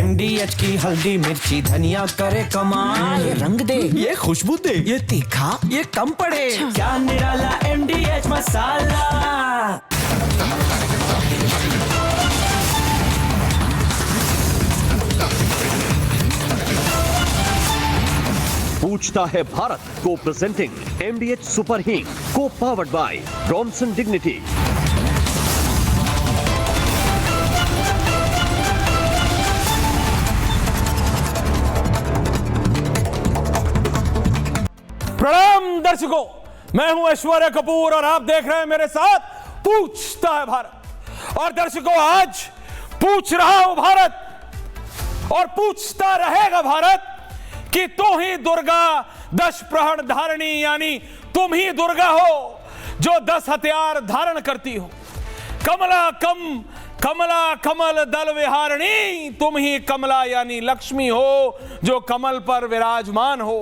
MDH की हल्दी मिर्ची धनिया करे कमाल। ये रंग दे, ये खुशबू दे, ये तीखा, ये कम पड़े। क्या निराला MDH मसाला। पूछता है भारत को प्रेजेंटिंग MDH सुपर हींग को पावर्ड बाय ब्रॉन्सन डिग्निटी। प्रणाम दर्शकों, मैं हूं ऐश्वर्या कपूर और आप देख रहे हैं मेरे साथ पूछता है भारत। और दर्शकों, आज पूछ रहा हूं भारत और पूछता रहेगा भारत कि तू ही दुर्गा 10 प्रहण धारणी, यानी तुम ही दुर्गा हो जो 10 हथियार धारण करती हो। कमला कमल दल विहारिणी, तुम ही कमला यानी लक्ष्मी हो जो कमल पर विराजमान हो।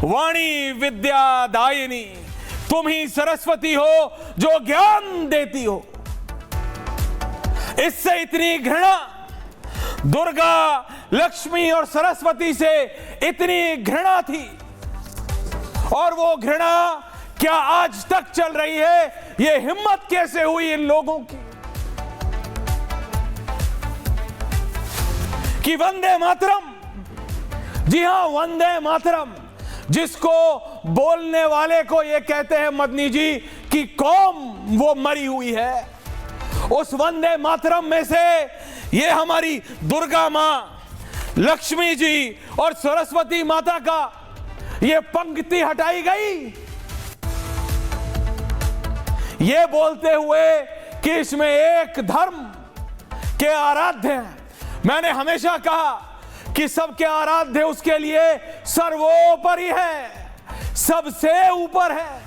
वाणी विद्या दायिनी, तुम ही सरस्वती हो जो ज्ञान देती हो। इससे इतनी घृणा दुर्गा, लक्ष्मी और सरस्वती से इतनी घृणा थी, और वो घृणा क्या आज तक चल रही है? ये हिम्मत कैसे हुई इन लोगों की कि वंदे मातरम, जी हां वंदे मातरम, जिसको बोलने वाले को ये कहते हैं मदनी जी कि कौम वो मरी हुई है, उस वंदे मातरम में से ये हमारी दुर्गा मां, लक्ष्मी जी और सरस्वती माता का ये पंक्ति हटाई गई, ये बोलते हुए कि इसमें एक धर्म के आराध्य हैं। मैंने हमेशा कहा कि सबके आराध्य उसके लिए सर्वोपरि है, सबसे ऊपर है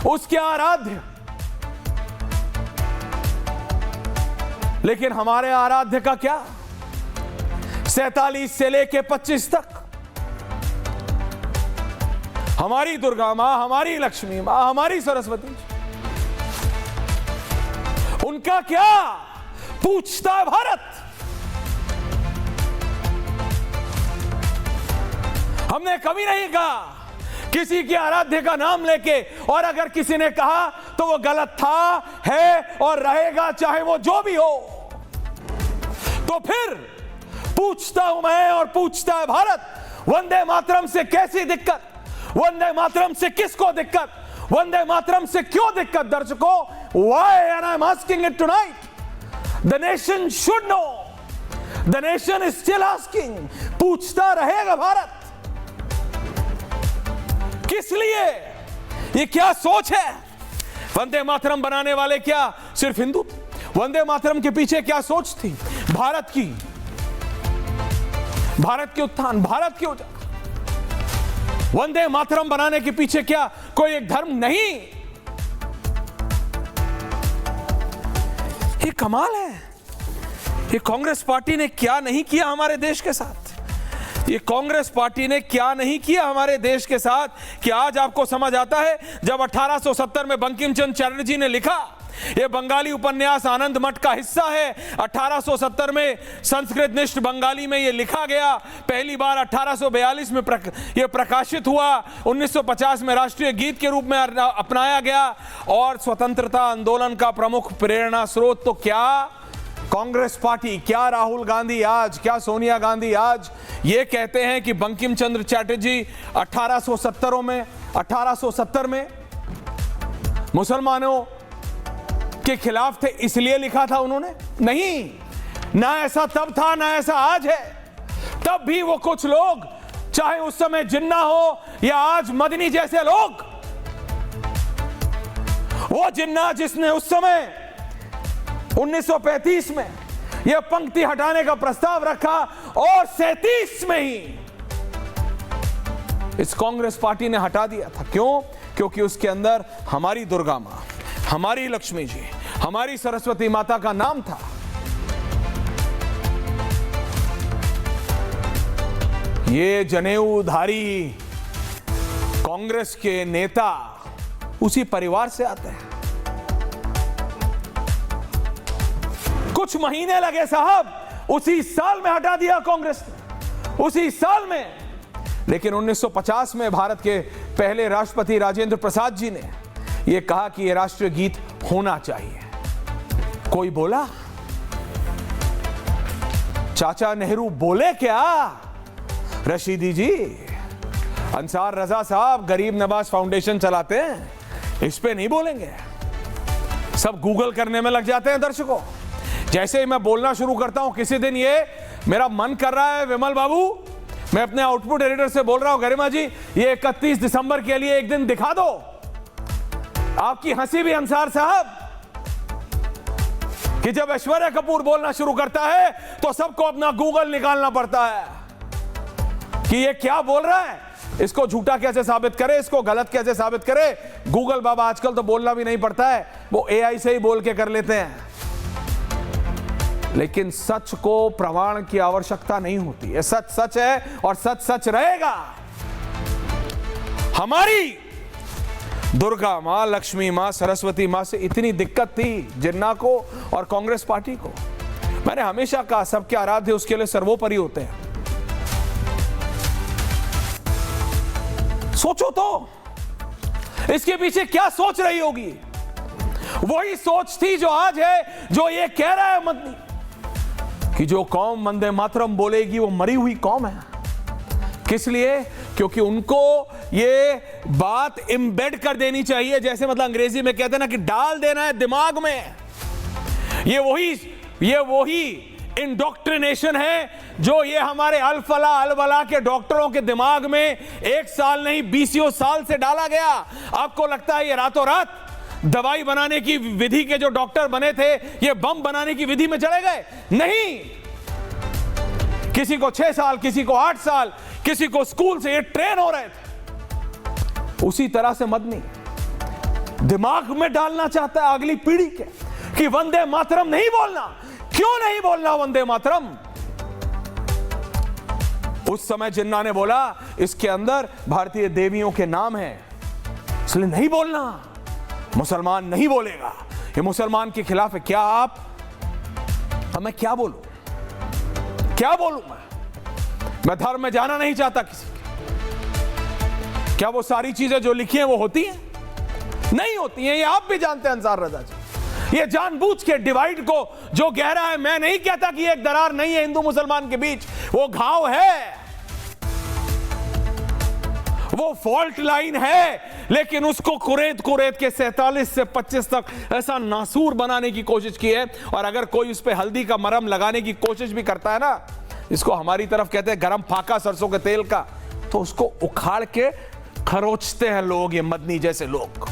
उसके आराध्य। लेकिन हमारे आराध्य का क्या? 47 से लेके 25 तक हमारी दुर्गा मां, हमारी लक्ष्मी मां, हमारी सरस्वती, उनका क्या? पूछता है भारत। हमने कभी नहीं कहा किसी के आराध्य का नाम लेके, और अगर किसी ने कहा तो वो गलत था, है और रहेगा, चाहे वो जो भी हो। तो फिर पूछता हूं मैं और पूछता है भारत, वंदे मातरम से कैसी दिक्कत? वंदे मातरम से किसको दिक्कत? वंदे मातरम से क्यों दिक्कत? दर्शकों, why and I'm asking it tonight. The nation should know. The nation is still asking. पूछता रहेगा भारत, किस लिए? ये क्या सोच है? वंदे मातरम बनाने वाले क्या सिर्फ हिंदू? वंदे मातरम के पीछे क्या सोच थी? भारत की, भारत के उत्थान, भारत की उजागर। वंदे मातरम बनाने के पीछे क्या कोई एक धर्म नहीं? ये कमाल है। ये कांग्रेस पार्टी ने क्या नहीं किया हमारे देश के साथ? ये कांग्रेस पार्टी ने क्या नहीं किया हमारे देश के साथ कि आज आपको समझ आता है? जब 1870 में बंकिम चंद्र चटर्जी ने लिखा, ये बंगाली उपन्यास आनंद मठ का हिस्सा है। 1870 में संस्कृत निष्ठ बंगाली में ये लिखा गया, पहली बार 1842 में ये प्रकाशित हुआ, 1950 में राष्ट्रीय गीत के रूप में अपनाया गया, और स्वतंत्रता आंदोलन का प्रमुख प्रेरणा स्रोत तो क्या कांग्रेस पार्टी, क्या राहुल गांधी आज, क्या सोनिया गांधी आज ये कहते हैं कि बंकिम चंद्र चटर्जी 1870 में मुसलमानों के खिलाफ थे इसलिए लिखा था उन्होंने? नहीं, ना ऐसा तब था ना ऐसा आज है। तब भी वो कुछ लोग, चाहे उस समय जिन्ना हो या आज मदनी जैसे लोग, वो जिन्ना जिसने उस समय 1935 में यह पंक्ति हटाने का प्रस्ताव रखा और 37 में ही इस कांग्रेस पार्टी ने हटा दिया था। क्यों? क्योंकि उसके अंदर हमारी दुर्गा मां, हमारी लक्ष्मी जी, हमारी सरस्वती माता का नाम था। ये जनेऊधारी कांग्रेस के नेता उसी परिवार से आते हैं। कुछ महीने लगे साहब उसी साल में हटा दिया कांग्रेस ने, उसी साल में। लेकिन 1950 में भारत के पहले राष्ट्रपति राजेंद्र प्रसाद जी ने यह कहा कि यह राष्ट्रीय गीत होना चाहिए। कोई बोला? चाचा नेहरू बोले क्या? रशीदी जी, अंसार रजा साहब गरीब नवाज फाउंडेशन चलाते हैं, इस पे नहीं बोलेंगे। सब गूगल करने में लग जाते हैं दर्शकों। जैसे ही मैं बोलना शुरू करता हूं, किसी दिन ये मेरा मन कर रहा है, विमल बाबू, मैं अपने आउटपुट एडिटर से बोल रहा हूं, गरिमा जी ये 31 दिसंबर के लिए एक दिन दिखा दो। आपकी हंसी भी अंसार साहब कि जब ऐश्वर्या कपूर बोलना शुरू करता है तो सबको अपना गूगल निकालना पड़ता है कि ये क्या बोल रहा है, इसको झूठा कैसे साबित करे, इसको गलत कैसे साबित करे। गूगल बाबा आजकल तो बोलना भी नहीं पड़ता है, वो एआई से ही बोल के कर लेते हैं। लेकिन सच को प्रमाण की आवश्यकता नहीं होती है। सच सच है और सच सच रहेगा। हमारी दुर्गा मां, लक्ष्मी मां, सरस्वती मां से इतनी दिक्कत थी जिन्ना को और कांग्रेस पार्टी को। मैंने हमेशा कहा सबके आराध्य उसके लिए सर्वोपरि होते हैं। सोचो तो इसके पीछे क्या सोच रही होगी। वही सोच थी जो आज है, जो ये कह रहा है मदनी कि जो कौम वंदे मातरम बोलेगी वो मरी हुई कौम है। किस लिए? क्योंकि उनको ये बात एम्बेड कर देनी चाहिए, जैसे मतलब अंग्रेजी में कहते हैं ना कि डाल देना है दिमाग में। ये वही इंडोक्ट्रिनेशन है जो ये हमारे अलफला अलवला के डॉक्टरों के दिमाग में 1 साल नहीं 20 साल से डाला गया। आपको लगता है ये रातों रात दवाई बनाने की विधि के जो डॉक्टर बने थे ये बम बनाने की विधि में चले गए? नहीं, किसी को 6 साल, किसी को 8 साल, किसी को स्कूल से ये ट्रेन हो रहे थे। उसी तरह से मदनी दिमाग में डालना चाहता है अगली पीढ़ी के कि वंदे मातरम नहीं बोलना। क्यों नहीं बोलना वंदे मातरम? उस समय जिन्ना ने बोला इसके अंदर भारतीय देवियों के नाम हैं, इसलिए नहीं बोलना, मुसलमान नहीं बोलेगा, ये मुसलमान के खिलाफ है। क्या आप, अब मैं क्या बोलूं, क्या बोलूं? मैं धर्म में जाना नहीं चाहता किसी के। क्या वो सारी चीजें जो लिखी हैं वो होती हैं? नहीं होती हैं। ये आप भी जानते हैं अंसार रजा जी। ये जानबूझ के डिवाइड को जो गहरा है, मैं नहीं कहता कि एक दरार नहीं है हिंदू मुसलमान के बीच, वो घाव है, वो फॉल्ट लाइन है, लेकिन उसको कुरेद के 47 से 25 तक ऐसा नासूर बनाने की कोशिश की है। और अगर कोई उस पर हल्दी का मरहम लगाने की कोशिश भी करता है ना, इसको हमारी तरफ कहते हैं गरम फाका सरसों के तेल का, तो उसको उखाड़ के खरोचते हैं लोग, ये मदनी जैसे लोग।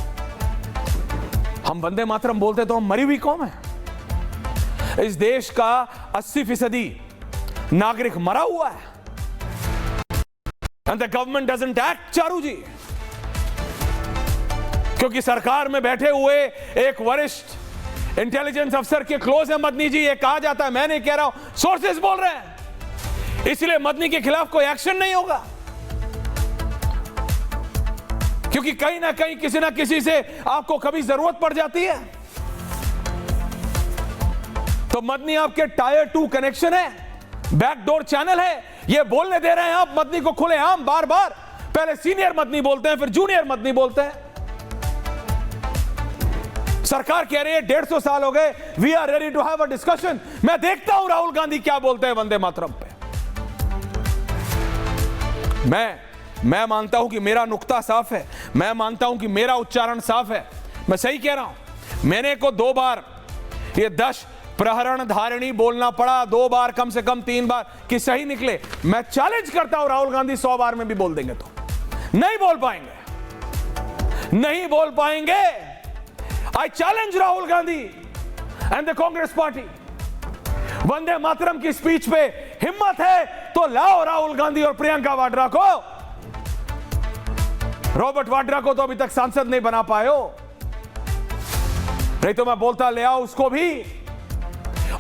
हम वंदे मातरम बोलते तो हम मरी हुई कौम है। इस देश का 80% नागरिक मरा हुआ है। And the government doesn't act, Charu जी। क्योंकि सरकार में बैठे हुए एक वरिष्ठ इंटेलिजेंस अफसर के क्लोज है मदनी जी, ये कहा जाता है, मैं नहीं कह रहा हूं, सोर्सेस बोल रहे हैं, इसलिए मदनी के खिलाफ कोई एक्शन नहीं होगा। क्योंकि कहीं ना कहीं किसी ना किसी से आपको कभी जरूरत पड़ जाती है। तो मदनी आपके टायर 2 कनेक्शन है, बैकडोर चैनल है, ये बोलने दे रहे हैं आप मदनी को खुलेआम बार बार। पहले सीनियर मदनी बोलते हैं, फिर जूनियर मदनी बोलते हैं। सरकार कह रही है 150 साल हो गए, we are ready to have a discussion. मैं देखता हूं राहुल गांधी क्या बोलते हैं वंदे मातरम पे। मैं मानता हूं कि मेरा नुक्ता साफ है, मैं मानता हूं कि मेरा उच्चारण साफ है, मैं सही कह रहा हूं। मैंने को 2 बार ये 10 प्रहरण धारिणी बोलना पड़ा, 2 बार, कम से कम 3 बार कि सही निकले। मैं चैलेंज करता हूं राहुल गांधी 100 बार में भी बोल देंगे तो नहीं बोल पाएंगे, नहीं बोल पाएंगे। I challenge Rahul Gandhi and the Congress party. Vande Mataram की स्पीच पे हिम्मत है तो लाओ राहुल गांधी और प्रियंका वाड्रा को। रॉबर्ट वाड्रा को तो अभी तक सांसद नहीं बना पाए हो, नहीं तो मैं बोलता ले आओ उसको भी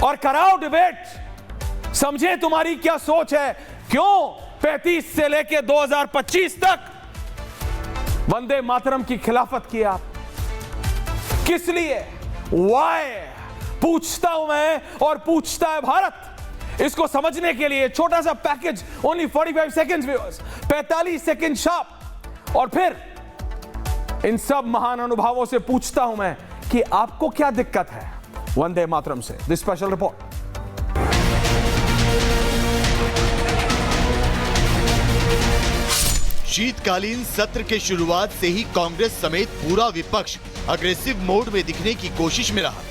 और कराओ डिबेट। समझे तुम्हारी क्या सोच है, क्यों 35 से लेके 2025 तक वंदे मातरम की खिलाफत की आप, किस लिए, वाई, पूछता हूं मैं और पूछता है भारत। इसको समझने के लिए छोटा सा package, only 45 seconds viewers, 45 second sharp. और फिर इन सब महान अनुभवों से पूछता हूं मैं कि आपको क्या दिक्कत है वंदे मातरम से। This special report. शीतकालीन सत्र के शुरुआत से ही कांग्रेस समेत पूरा विपक्ष अग्रेसिव मोड में दिखने की कोशिश में रहा।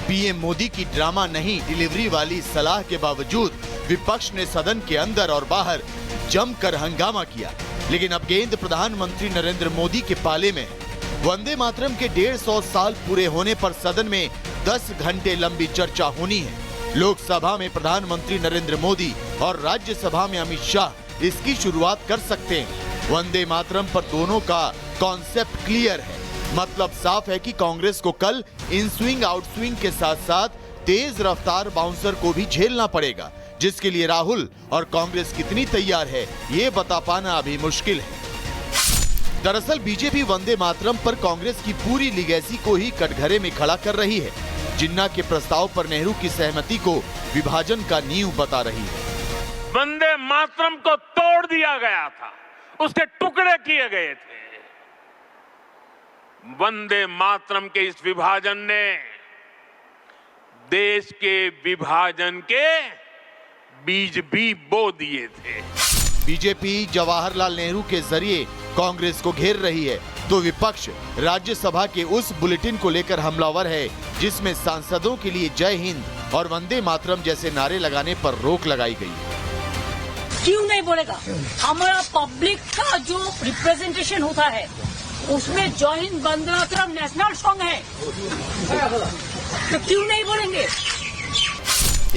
पीएम मोदी की ड्रामा नहीं डिलीवरी वाली सलाह के बावजूद विपक्ष ने सदन के अंदर और बाहर जमकर हंगामा किया। लेकिन अब गेंद प्रधानमंत्री नरेंद्र मोदी के पाले में है। वंदे मातरम के 150 साल पूरे होने पर सदन में 10 घंटे लंबी चर्चा होनी है। लोकसभा में प्रधानमंत्री नरेंद्र मोदी और राज्यसभा में अमित शाह इसकी शुरुआत कर सकते हैं। वंदे मातरम पर दोनों का कॉन्सेप्ट क्लियर है। मतलब साफ है कि कांग्रेस को कल इन स्विंग आउट स्विंग के साथ साथ तेज रफ्तार बाउंसर को भी झेलना पड़ेगा, जिसके लिए राहुल और कांग्रेस कितनी तैयार है ये बता पाना अभी मुश्किल है। दरअसल बीजेपी वंदे मातरम पर कांग्रेस की पूरी लीगेसी को ही कटघरे में खड़ा कर रही है। जिन्ना के प्रस्ताव पर नेहरू की सहमति को विभाजन का नींव बता रही है। वंदे मातरम को तोड़ दिया गया था, उसके टुकड़े किए गए थे। वंदे मातरम के इस विभाजन ने देश के विभाजन के बीज भी बो दिए थे। बीजेपी जवाहरलाल नेहरू के जरिए कांग्रेस को घेर रही है, तो विपक्ष राज्यसभा के उस बुलेटिन को लेकर हमलावर है जिसमें सांसदों के लिए जय हिंद और वंदे मातरम जैसे नारे लगाने पर रोक लगाई गई है। क्यों नहीं बोलेगा? हमारा पब्लिक का जो रिप्रेजेंटेशन होता है उसमें जय हिंद वंदे मातरम नेशनल सॉन्ग है, तो क्यों नहीं बोलेंगे?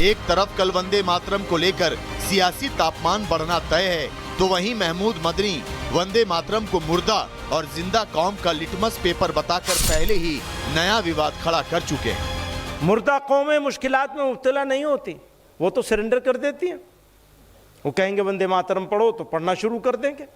एक तरफ कल वंदे मातरम को लेकर सियासी तापमान बढ़ना तय है, तो वहीं महमूद मदनी वंदे मातरम को मुर्दा और जिंदा कौम का लिटमस पेपर बताकर पहले ही नया विवाद खड़ा कर चुके हैं। मुर्दा कौमें मुश्किलात में मुब्तला नहीं होती, वो तो सरेंडर कर देती हैं। वो कहेंगे वंदे मातरम पढ़ो तो पढ़ना शुरू कर देंगे।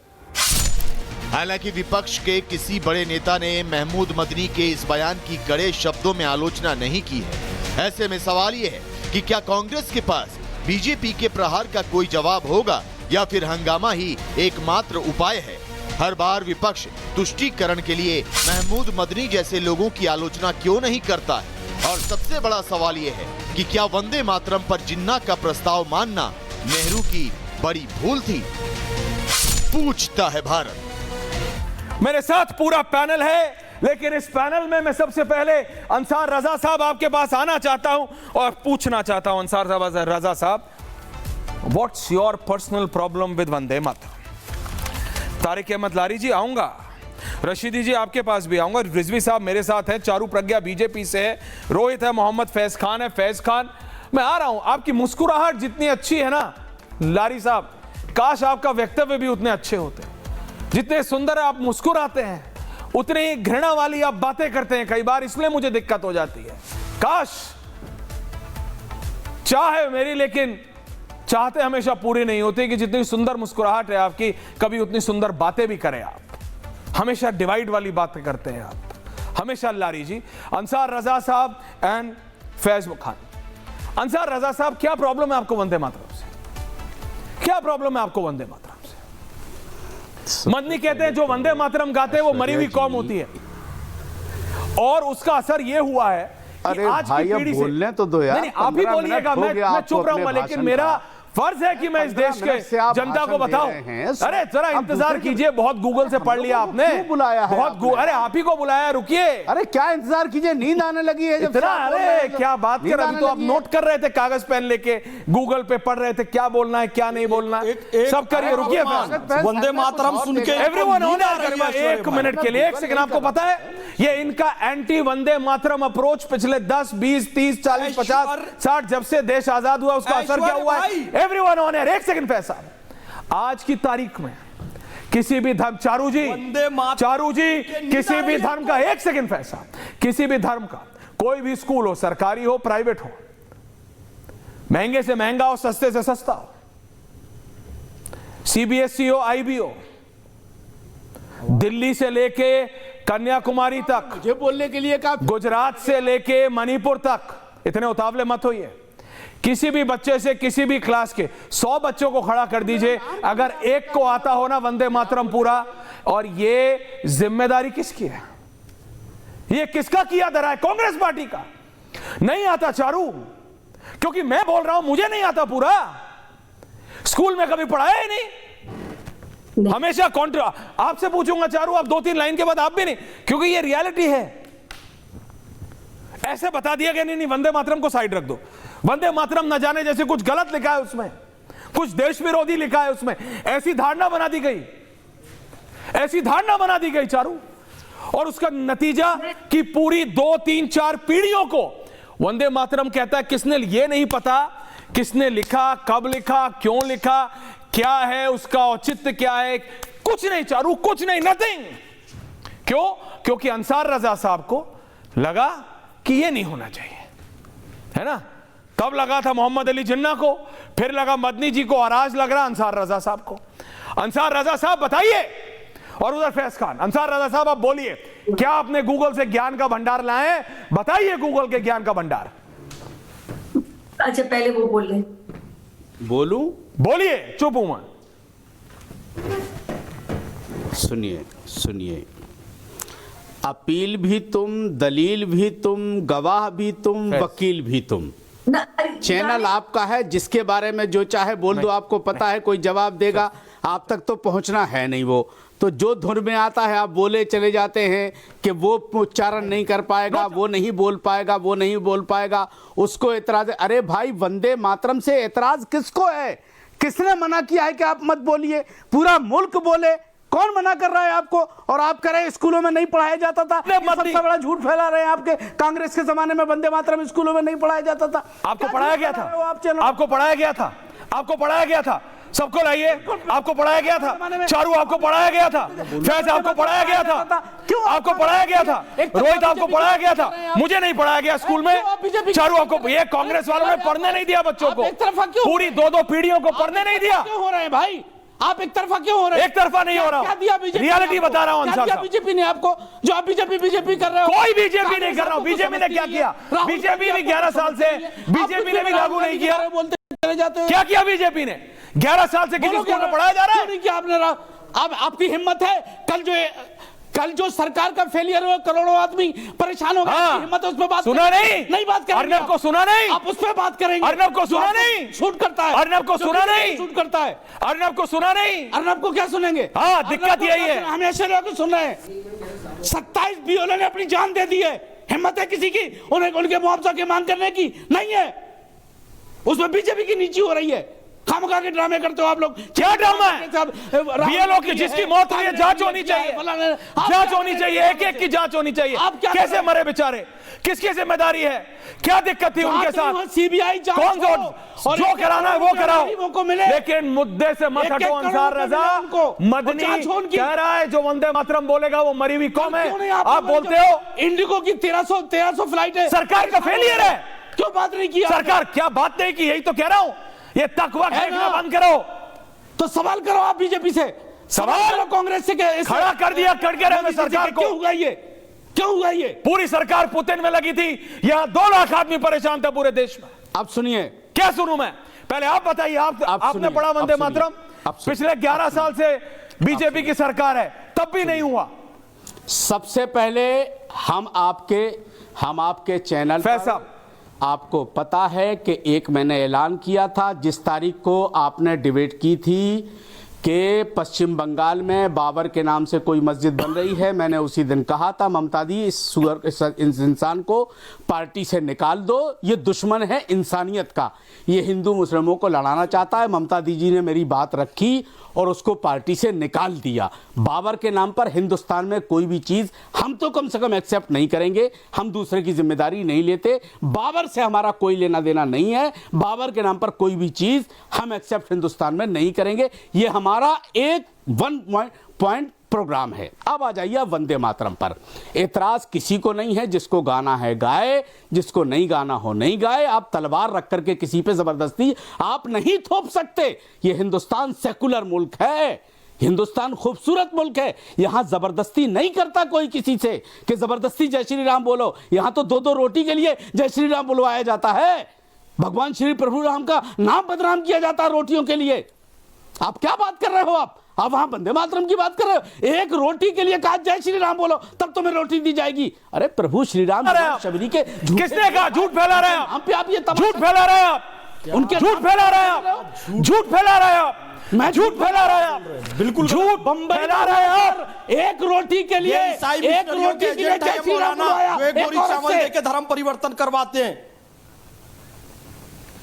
हालांकि विपक्ष के किसी बड़े नेता ने महमूद मदनी के इस बयान की कड़े शब्दों में आलोचना नहीं की है। ऐसे में सवाल ये है कि क्या कांग्रेस के पास बीजेपी के प्रहार का कोई जवाब होगा या फिर हंगामा ही एकमात्र उपाय है। हर बार विपक्ष तुष्टीकरण के लिए महमूद मदनी जैसे लोगों की आलोचना क्यों नहीं करता है। और सबसे बड़ा सवाल ये है कि क्या वंदे मातरम पर जिन्ना का प्रस्ताव मानना नेहरू की बड़ी भूल थी। पूछता है भारत। मेरे साथ पूरा पैनल है, लेकिन इस पैनल में मैं सबसे पहले अंसार रजा साहब आपके पास आना चाहता हूं और पूछना चाहता हूं। अंसार रजा साहब, what's your personal problem with Vande Mataram? Tariq Ahmad Lari ji आऊंगा, रशीदी जी आपके पास भी आऊंगा, रिजवी साहब मेरे साथ हैं, चारू प्रज्ञा बीजेपी से है, रोहित है, मोहम्मद फैज खान है, फैज खान, मैं आ रहा हूं। आपकी मुस्कुराहट जितनी अच्छी है ना लारी साहब, काश आपका वक्तव्य भी उतने अच्छे होते। जितने सुंदर आप मुस्कुराते हैं उतने ही घृणा वाली आप बातें करते हैं कई बार, इसलिए मुझे दिक्कत हो जाती है। काश चाह है मेरी, लेकिन चाहते हमेशा पूरी नहीं होती कि जितनी सुंदर मुस्कुराहट है आपकी, कभी उतनी सुंदर बातें भी करें आप। हमेशा डिवाइड वाली बातें करते हैं आप हमेशा। लारी जी, अंसार रजा साहब एंड फैज खान। अंसार रजा साहब, क्या प्रॉब्लम है आपको वंदे मातरम से? क्या प्रॉब्लम है आपको वंदे मातरम से? मदनी कहते हैं जो वंदे मातरम गाते हैं वो मरी हुई कौम होती है, और उसका असर ये हुआ है कि आज की पीढ़ी से बोलने तो दो यार। नहीं, आप ही बोलिएगा, मैं चुप रहूंगा, लेकिन मेरा फर्ज है कि मैं इस देश के जनता को बताऊं। अरे जरा इंतजार कीजिए, बहुत गूगल से पढ़ लिया आपने, बुलाया है बहुत अरे आप ही को बुलाया, रुकिए। अरे क्या इंतजार कीजिए, नींद आने लगी है जब इतना। अरे क्या बात कर, अभी तो आप नोट कर रहे थे, कागज पेन लेके गूगल पे पढ़ रहे थे क्या बोलना है क्या नहीं बोलना है, सब करिए। रुकिए, वंदे मातरम सुन के एवरीवन एक मिनट के लिए, एक सेकंड। आपको पता है ये इनका एंटी वंदे मातरम अप्रोच पिछले 10, 20, 30, 40, 50, 60 जब से देश आजाद हुआ उसका असर क्या हुआ है? Everyone on air. एक सेकंड पैसा, आज की तारीख में किसी भी धर्म, चारू जी किसी भी धर्म का, एक सेकंड पैसा, किसी भी धर्म का कोई भी स्कूल हो, सरकारी हो प्राइवेट हो, महंगे से महंगा हो सस्ते से सस्ता हो, सीबीएसई हो आईबी हो, दिल्ली से लेके कन्याकुमारी तक, मुझे बोलने के लिए गुजरात से लेके मणिपुर तक, इतने उतावले मत होइए, किसी भी बच्चे से, किसी भी क्लास के 100 बच्चों को खड़ा कर दीजिए, अगर एक को आता हो ना वंदे मातरम पूरा, और ये जिम्मेदारी किसकी है? ये किसका किया धरा है? कांग्रेस पार्टी का। नहीं आता चारू, क्योंकि मैं बोल रहा हूं मुझे नहीं आता पूरा, स्कूल में कभी पढ़ाया ही नहीं। हमेशा कॉन्ट्रा आपसे पूछूंगा चारू, आप 2-3 लाइन के बाद आप भी नहीं, क्योंकि ये रियलिटी है। ऐसे बता दिया गया नहीं वंदे मातरम को साइड रख दो, वंदे मातरम न जाने जैसे कुछ गलत लिखा है उसमें, कुछ देश विरोधी लिखा है उसमें, ऐसी धारणा बना दी गई, ऐसी धारणा बना दी गई चारू। और उसका नतीजा कि पूरी 2-3-4 पीढ़ियों को वंदे मातरम कहता है। किसने, ये नहीं पता किसने लिखा, कब लिखा, क्यों लिखा, क्या है उसका औचित्य, क्या है, कुछ नहीं चारू, कुछ नहीं, नथिंग। क्यों? क्योंकि अंसार रजा साहब को लगा कि ये नहीं होना चाहिए, है ना। कब लगा था मोहम्मद अली जिन्ना को, फिर लगा मदनी जी को, और आज लग रहा अंसार रजा साहब को। अंसार रजा साहब बताइए, और उधर फैज खान। अंसार रजा साहब आप बोलिए, क्या आपने गूगल से ज्ञान का भंडार लाए हैं? बताइए गूगल के ज्ञान का भंडार। अच्छा पहले वो बोल ले। बोलूं? बोलिए, चुप हूं मैं। सुनिए सुनिए, अपील भी तुम, दलील भी तुम, गवाह भी तुम, वकील भी तुम। चैनल आपका है, जिसके बारे में जो चाहे बोल दो, आपको पता है कोई जवाब देगा, आप तक तो पहुंचना है नहीं। वो तो जो धुन में आता है आप बोले चले जाते हैं कि वो उच्चारण नहीं कर पाएगा, वो नहीं बोल पाएगा, वो नहीं बोल पाएगा, उसको एतराज। अरे भाई, वंदे मातरम से एतराज किसको है? किसने मना किया है कि आप मत बोलिए? पूरा मुल्क बोले, कौन मना कर रहा है आपको? और आप कह रहे हैं स्कूलों में नहीं पढ़ाया जाता था। सबसे बड़ा झूठ फैला रहे हैं आपके। कांग्रेस के जमाने में वंदे मातरम स्कूलों में नहीं पढ़ाया जाता था। आपको पढ़ाया गया था, आपको पढ़ाया गया था, आपको पढ़ाया गया था। सबको लाइए, आपको पढ़ाया गया था। चारू आपको पढ़ाया गया था, फैज आपको पढ़ाया गया था, क्यों आपको पढ़ाया गया था? रोहित आपको पढ़ाया गया था, मुझे नहीं पढ़ाया गया स्कूल में। चारू आपको, ये कांग्रेस वालों ने पढ़ने नहीं दिया बच्चों को, पूरी 2-2 पीढ़ियों को पढ़ने नहीं दिया। क्यों हो रहे हैं भाई? आप एक तरफा क्यों हो रहे हैं? एक तरफा नहीं हो रहा हूं, रियलिटी बता रहा हूं। अंसार साहब, बीजेपी ने आपको, जो आप बीजेपी कर रहे हो। कोई बीजेपी नहीं कर रहा हूं। बीजेपी ने क्या किया? बीजेपी ने 11 साल से बीजेपी ने भी लागू नहीं किया। बोलते चले जाते हो। क्या किया बीजेपी ने? 11 साल से किसी स्कूल में पढ़ाया जा रहा है? नहीं किया आपने। अब आपकी हिम्मत है, कल जो सरकार का फेलियर हुआ, करोड़ों आदमी परेशान हो गए, हिम्मत है उस पर बात सुना नहीं बात करेंगे। अर्नब को सुना नहीं, आप उस पर बात करेंगे। अर्नब को सुना नहीं, शूट करता है। अर्नब को सुना नहीं, शूट करता है। अर्नब को सुना नहीं। अर्नब को क्या सुनेंगे? हाँ, दिक्कत यही है। हमेशा लोग सुन रहे हैं। 27 बीओले ने अपनी जान दे दी है। हिम्मत है किसी की उनके मुआवजा की मांग करने की? नहीं है। उसमें बीजेपी की नीची हो रही है। खामखा के ड्रामे करते हो आप लोग। क्या ड्रामा है? बीएलओ की जिसकी मौत हुई है, जांच होनी चाहिए, जांच होनी चाहिए, एक-एक की जांच होनी चाहिए। कैसे मरे बेचारे? किसकी जिम्मेदारी है? क्या दिक्कत थी उनके साथ? सीबीआई कौन जो कराना है वो कराओ, लेकिन मुद्दे से मत हटो। अंसार रजा मदनी कह रहा है जो वंदे मातरम बोलेगा वो मरी हुई कौम है। आप बोलते हो इंडिगो की 1300 फ्लाइट है, सरकार का फेलियर है। क्यों बात नहीं किया? सरकार क्या बात नहीं की? यही तो कह रहा हूं। ये तकवा फेंकना बंद करो। तो सवाल करो आप बीजेपी से, सवाल करो कांग्रेस से। खड़ा कर दिया कटघरे में सरकार को। क्यों हुआ ये? क्यों हुआ ये? पूरी सरकार पुतिन में लगी थी, यहां 2 लाख आदमी परेशान थे पूरे देश में। अब सुनिए। क्या सुनूं मैं? पहले आप बताइए, आपने पढ़ा वंदे मातरम? पिछले 11 साल से बीजेपी की सरकार है, तब भी नहीं हुआ। सबसे पहले हम आपके चैनल फैसला, आपको पता है कि एक मैंने ऐलान किया था, जिस तारीख को आपने डिबेट की थी कि पश्चिम बंगाल में बाबर के नाम से कोई मस्जिद बन रही है, मैंने उसी दिन कहा था ममता दी इस इंसान को पार्टी से निकाल दो, ये दुश्मन है इंसानियत का, ये हिंदू मुस्लिमों को लड़ाना चाहता है। ममता दी जी ने मेरी बात रखी और उसको पार्टी से निकाल दिया। बाबर के नाम पर हिंदुस्तान में कोई भी चीज़ हम तो कम से कम एक्सेप्ट नहीं करेंगे। हम दूसरे की जिम्मेदारी नहीं लेते। बाबर से हमारा कोई लेना देना नहीं है। बाबर के नाम पर कोई भी चीज़ हम एक्सेप्ट हिंदुस्तान में नहीं करेंगे। ये हमारा एक 1 पॉइंट प्रोग्राम है। अब आ जाइए वंदे मातरम पर। एतराज किसी को नहीं है, जिसको गाना है गाए, जिसको नहीं गाना हो नहीं गाए। आप तलवार रख करके किसी पे जबरदस्ती आप नहीं थोप सकते। ये हिंदुस्तान सेकुलर मुल्क है, हिंदुस्तान खूबसूरत मुल्क है। यहां जबरदस्ती नहीं करता कोई किसी से कि जबरदस्ती जय श्री राम बोलो। यहां तो 2-2 रोटी के लिए जय श्री राम बुलवाया जाता है। भगवान श्री प्रभु राम का नाम बदनाम किया जाता है रोटियों के लिए। आप क्या बात कर रहे हो? आप वहां वंदे मातरम की बात कर रहे हो। एक रोटी के लिए कहा जय श्री राम बोलो तब तुम्हें रोटी दी जाएगी। अरे प्रभु श्री राम शबरी के किसने कहा? झूठ फैला रहे हैं आप। ये झूठ फैला रहे हैं आप, उनके झूठ फैला रहे हैं आप, झूठ फैला रहे हैं आप, मैं झूठ फैला रहे हैं आप, बिल्कुल झूठ फैला रहे हैं आप। एक रोटी के लिए एक रोटी के लिए जय श्री राम बुलाया, एक बोरी चावल देके धर्म परिवर्तन करवाते हैं।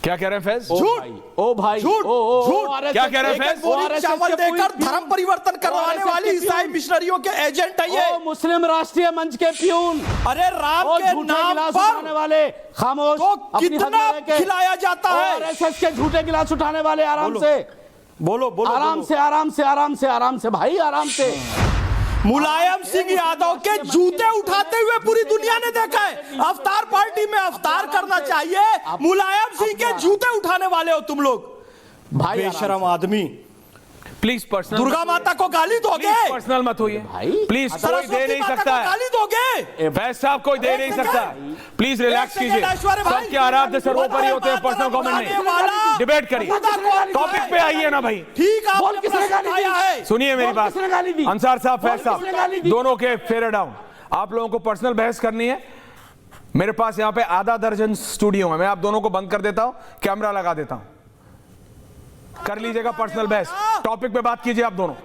क्या कह रहे हैं फैज? झूठ। ओ भाई झूठ झूठ। क्या कह रहे हैं फैज? बोरी चावल देकर धर्म परिवर्तन करवाने वाली ईसाई मिशनरियों के एजेंट है ये। मुस्लिम राष्ट्रीय मंच के प्यून। अरे राम के नाम पर वाले खामोश को कितना खिलाया जाता है? आरएसएस के झूठे गिलास उठाने वाले आराम से बोलो बोलो आराम से आराम से आराम से आराम से भाई आराम से। मुलायम सिंह यादव के जूते उठाते हुए पूरी दुनिया ने देखा है। अवतार पार्टी में अवतार करना चाहिए। मुलायम सिंह के जूते उठाने वाले हो तुम लोग, भाई बेशरम आदमी। प्लीज पर्सनल, दुर्गा माता को गाली दोगे? पर्सनल मत होइए भाई। प्लीज, कोई दे नहीं सकता है गाली दोगे? फैज साहब कोई दे नहीं सकता। प्लीज रिलैक्स कीजिए, सबके आराध्य सर्वोपरि होते हैं। पर्सनल कमेंट नहीं, डिबेट करिए, टॉपिक पे आइए ना भाई। ठीक है, बोल किसने गाली दी? सुनिए मेरी बात। किसने गाली दी? अंसार साहब, फैज किसने गाली साहब, दी? दोनों के फेयर डाउन। आप लोगों को पर्सनल बहस करनी है, मेरे पास यहाँ पे आधा दर्जन स्टूडियो है, मैं आप दोनों को बंद कर देता हूं, कैमरा लगा देता हूं, कर लीजिएगा पर्सनल बहस। टॉपिक पे बात कीजिए आप दोनों।